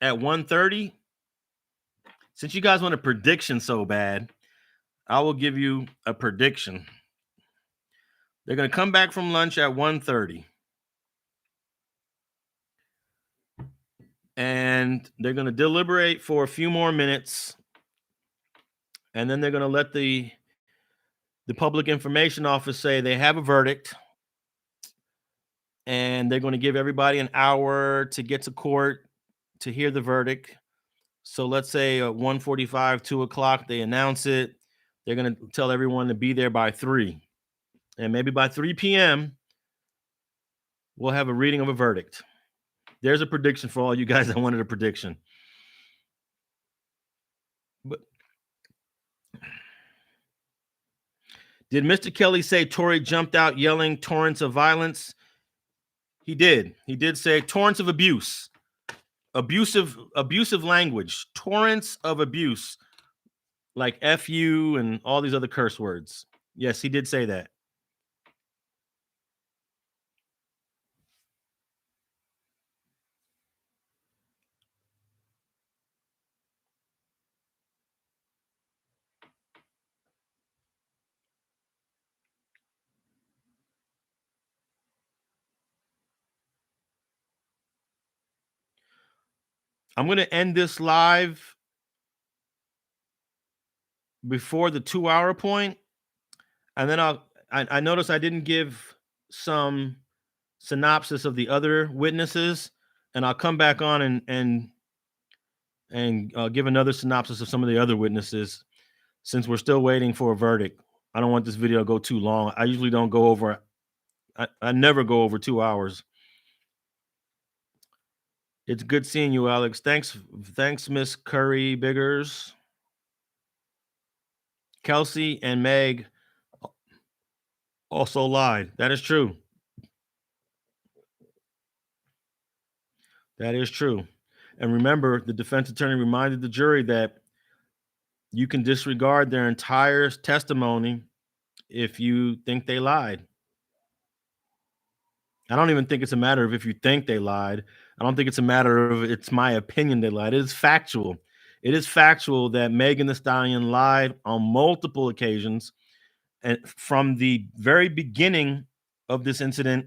at 1:30. Since you guys want a prediction so bad, I will give you a prediction. They're going to come back from lunch at 1:30. And they're going to deliberate for a few more minutes. And then they're going to let the public information office say they have a verdict. And they're going to give everybody an hour to get to court to hear the verdict. So let's say at 1:45, 2 o'clock, they announce it. They're going to tell everyone to be there by 3. And maybe by 3 p.m., we'll have a reading of a verdict. There's a prediction for all you guys that wanted a prediction. But did Mr. Kelly say Torey jumped out yelling torrents of violence? He did. He did say torrents of abuse, abusive language, torrents of abuse, like F you and all these other curse words. Yes, he did say that. I'm going to end this live before the 2-hour point, and then I noticed I didn't give some synopsis of the other witnesses, and I'll come back on and give another synopsis of some of the other witnesses since we're still waiting for a verdict. I don't want this video to go too long. I usually don't go over. I never go over 2 hours. It's good seeing you, Alex. Thanks, Miss Curry Biggers. Kelsey and Meg also lied. That is true. That is true. And remember, the defense attorney reminded the jury that you can disregard their entire testimony if you think they lied. I don't even think it's a matter of if you think they lied. I don't think it's a matter of it's my opinion they lied. It is factual. It is factual that Megan Thee Stallion lied on multiple occasions. And from the very beginning of this incident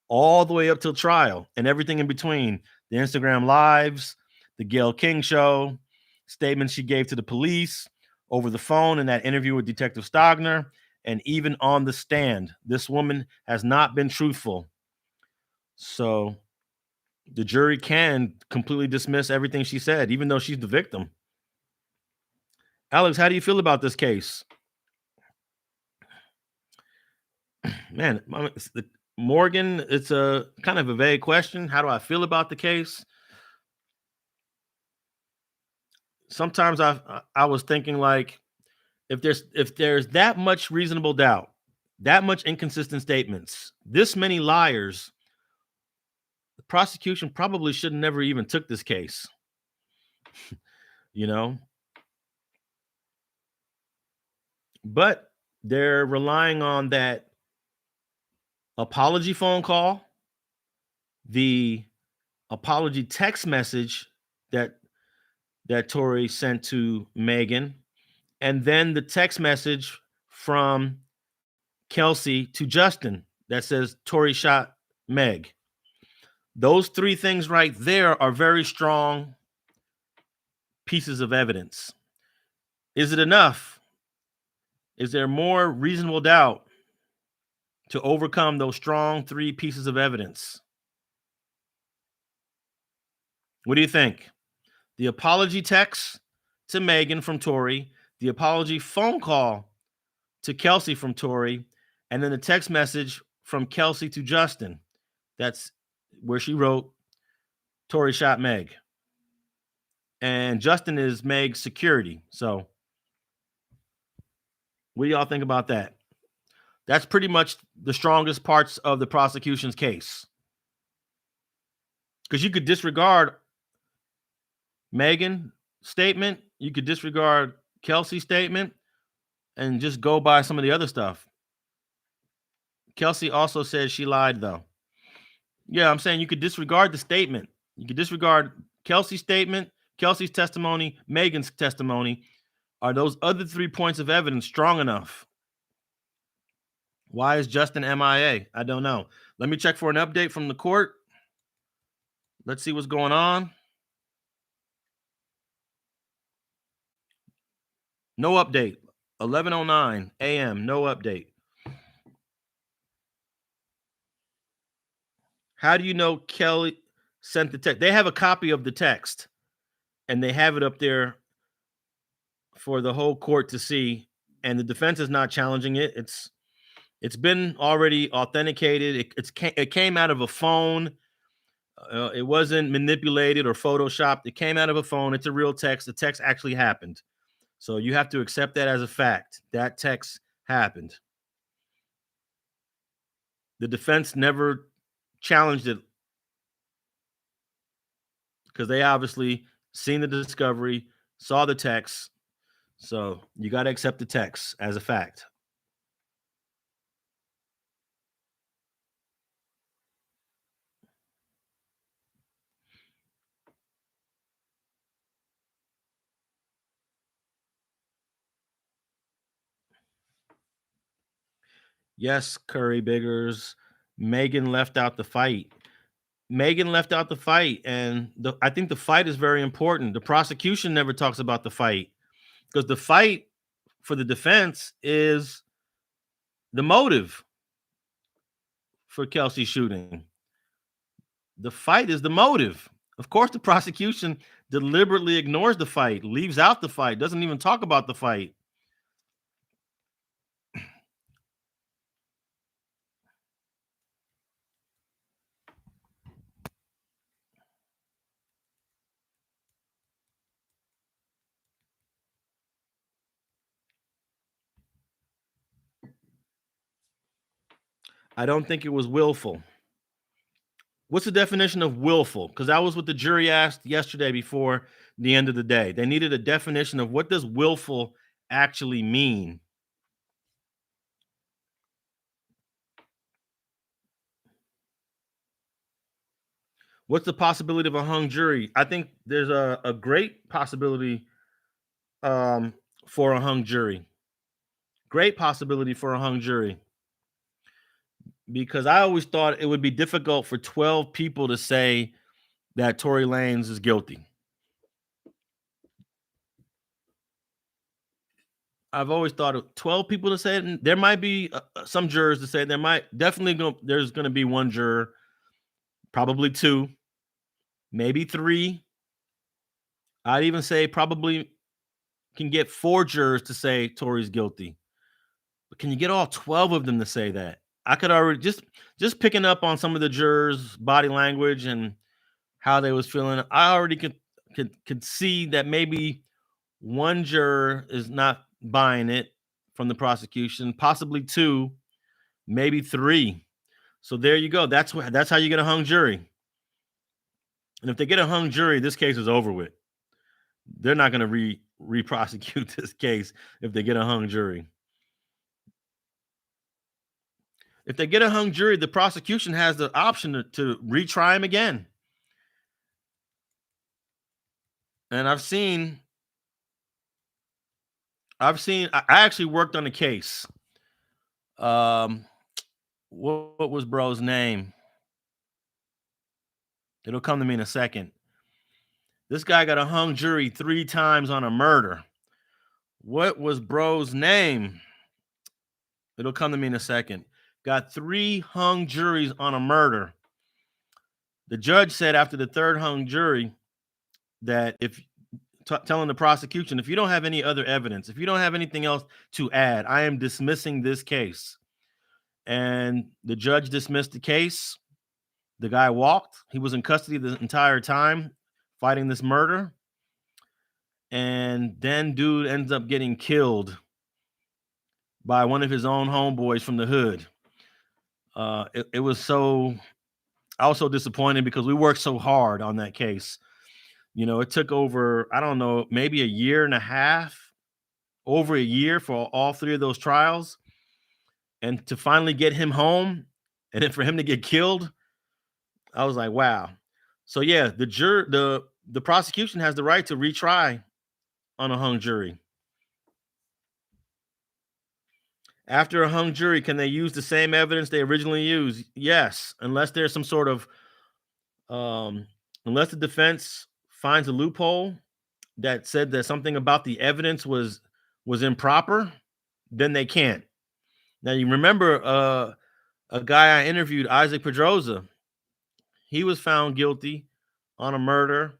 all the way up till trial and everything in between, the Instagram lives, the Gayle King show, statements she gave to the police over the phone in that interview with Detective Stogner, and even on the stand, this woman has not been truthful. So the jury can completely dismiss everything she said, even though she's the victim. Alex, how do you feel about this case? Man, Morgan, it's a kind of a vague question. How do I feel about the case? Sometimes I was thinking, like, if there's that much reasonable doubt, that much inconsistent statements, this many liars, the prosecution probably should have never even took this case. You know? But they're relying on that apology phone call, the apology text message that Torey sent to Megan, and then the text message from Kelsey to Justin that says Torey shot Meg. Those three things right there are very strong pieces of evidence. Is it enough? Is there more reasonable doubt to overcome those strong 3 pieces of evidence? What do you think? The apology text to Megan from Torey, the apology phone call to Kelsey from Torey, and then the text message from Kelsey to Justin. That's where she wrote, Torey shot Meg. And Justin is Meg's security. So what do y'all think about that? That's pretty much the strongest parts of the prosecution's case. Because you could disregard Megan's statement, you could disregard Kelsey's statement, and just go by some of the other stuff. Kelsey also says she lied, though. Yeah, I'm saying you could disregard the statement. You could disregard Kelsey's statement, Kelsey's testimony, Megan's testimony. Are those other 3 points of evidence strong enough? Why is Justin MIA? I don't know. Let me check for an update from the court. Let's see what's going on. No update. 11:09 a.m. No update. How do you know Kelly sent the text? They have a copy of the text, and they have it up there for the whole court to see. And the defense is not challenging it. It's been already authenticated. It came out of a phone. It wasn't manipulated or photoshopped. It came out of a phone. It's a real text. The text actually happened. So you have to accept that as a fact. That text happened. The defense never challenged it because they obviously seen the discovery, saw the text. So you got to accept the text as a fact. Yes, Curry Biggers. Megan left out the fight. Megan left out the fight, and I think the fight is very important. The prosecution never talks about the fight because the fight for the defense is the motive for Kelsey shooting. The fight is the motive. Of course, the prosecution deliberately ignores the fight, leaves out the fight, doesn't even talk about the fight. I don't think it was willful. What's the definition of willful? Because that was what the jury asked yesterday before the end of the day. They needed a definition of what does willful actually mean. What's the possibility of a hung jury? I think there's a great possibility for a hung jury. Great possibility for a hung jury. Because I always thought it would be difficult for 12 people to say that Tory Lanez is guilty. I've always thought of 12 people to say it. And there might be some jurors to say it. There's going to be one juror, probably 2, maybe 3. I'd even say probably can get 4 jurors to say Tory's guilty. But can you get all 12 of them to say that? I could already just picking up on some of the jurors' body language and how they was feeling. I already could see that maybe one juror is not buying it from the prosecution, possibly 2, maybe 3. So there you go. That's how you get a hung jury. And if they get a hung jury, this case is over with. They're not going to re-prosecute this case if they get a hung jury. If they get a hung jury, the prosecution has the option to retry him again. And I actually worked on a case. What was bro's name? It'll come to me in a second. This guy got a hung jury 3 times on a murder. What was bro's name? It'll come to me in a second. Got 3 hung juries on a murder. The judge said after the 3rd hung jury that telling the prosecution, if you don't have any other evidence, if you don't have anything else to add, I am dismissing this case. And the judge dismissed the case. The guy walked. He was in custody the entire time fighting this murder. And then dude ends up getting killed by one of his own homeboys from the hood. It was so, I was so disappointed because we worked so hard on that case. You know, it took over, I don't know, maybe a year and a half, over a year for all 3 of those trials. And to finally get him home and then for him to get killed, I was like, wow. So yeah, the prosecution has the right to retry on a hung jury. After a hung jury, can they use the same evidence they originally used? Yes, unless there's some sort of unless the defense finds a loophole that said that something about the evidence was improper, then they can't. Now you remember a guy I interviewed, Isaac Pedroza. He was found guilty on a murder.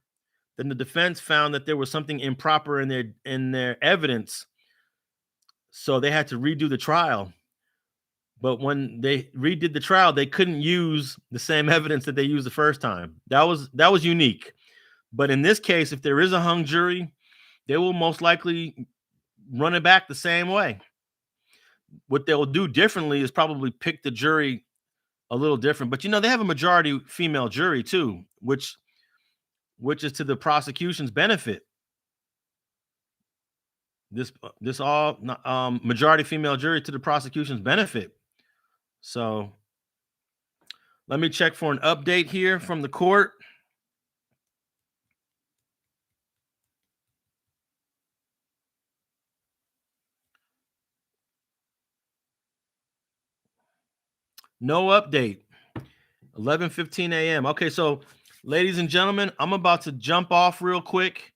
Then the defense found that there was something improper in their evidence, so they had to redo the trial. But when they redid the trial, they couldn't use the same evidence that they used the first time. That was unique. But in this case, if there is a hung jury, they will most likely run it back the same way. What they'll do differently is probably pick the jury a little different. But you know, they have a majority female jury too, which is to the prosecution's benefit. This all majority female jury to the prosecution's benefit. So let me check for an update here from the court. No update. 11:15 a.m. Okay, so ladies and gentlemen, I'm about to jump off real quick.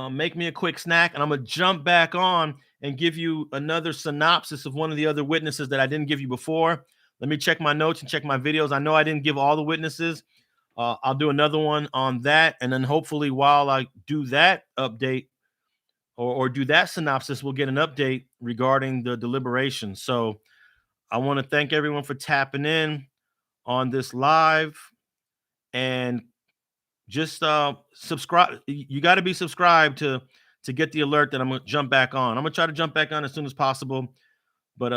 Make me a quick snack, and I'm gonna jump back on and give you another synopsis of one of the other witnesses that I didn't give you before. Let me check my notes and check my videos. I know I didn't give all the witnesses. I'll do another one on that, and then hopefully while I do that update or do that synopsis, we'll get an update regarding the deliberation. So I want to thank everyone for tapping in on this live, and just subscribe. You got to be subscribed to get the alert that I'm gonna jump back on. I'm gonna try to jump back on as soon as possible, but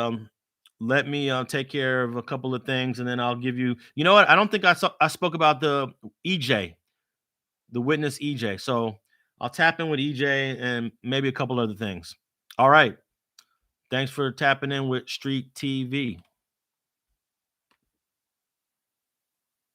let me take care of a couple of things, and then I'll give you. You know what? I don't think I spoke about the EJ, the witness EJ. So I'll tap in with EJ and maybe a couple other things. All right. Thanks for tapping in with Street TV.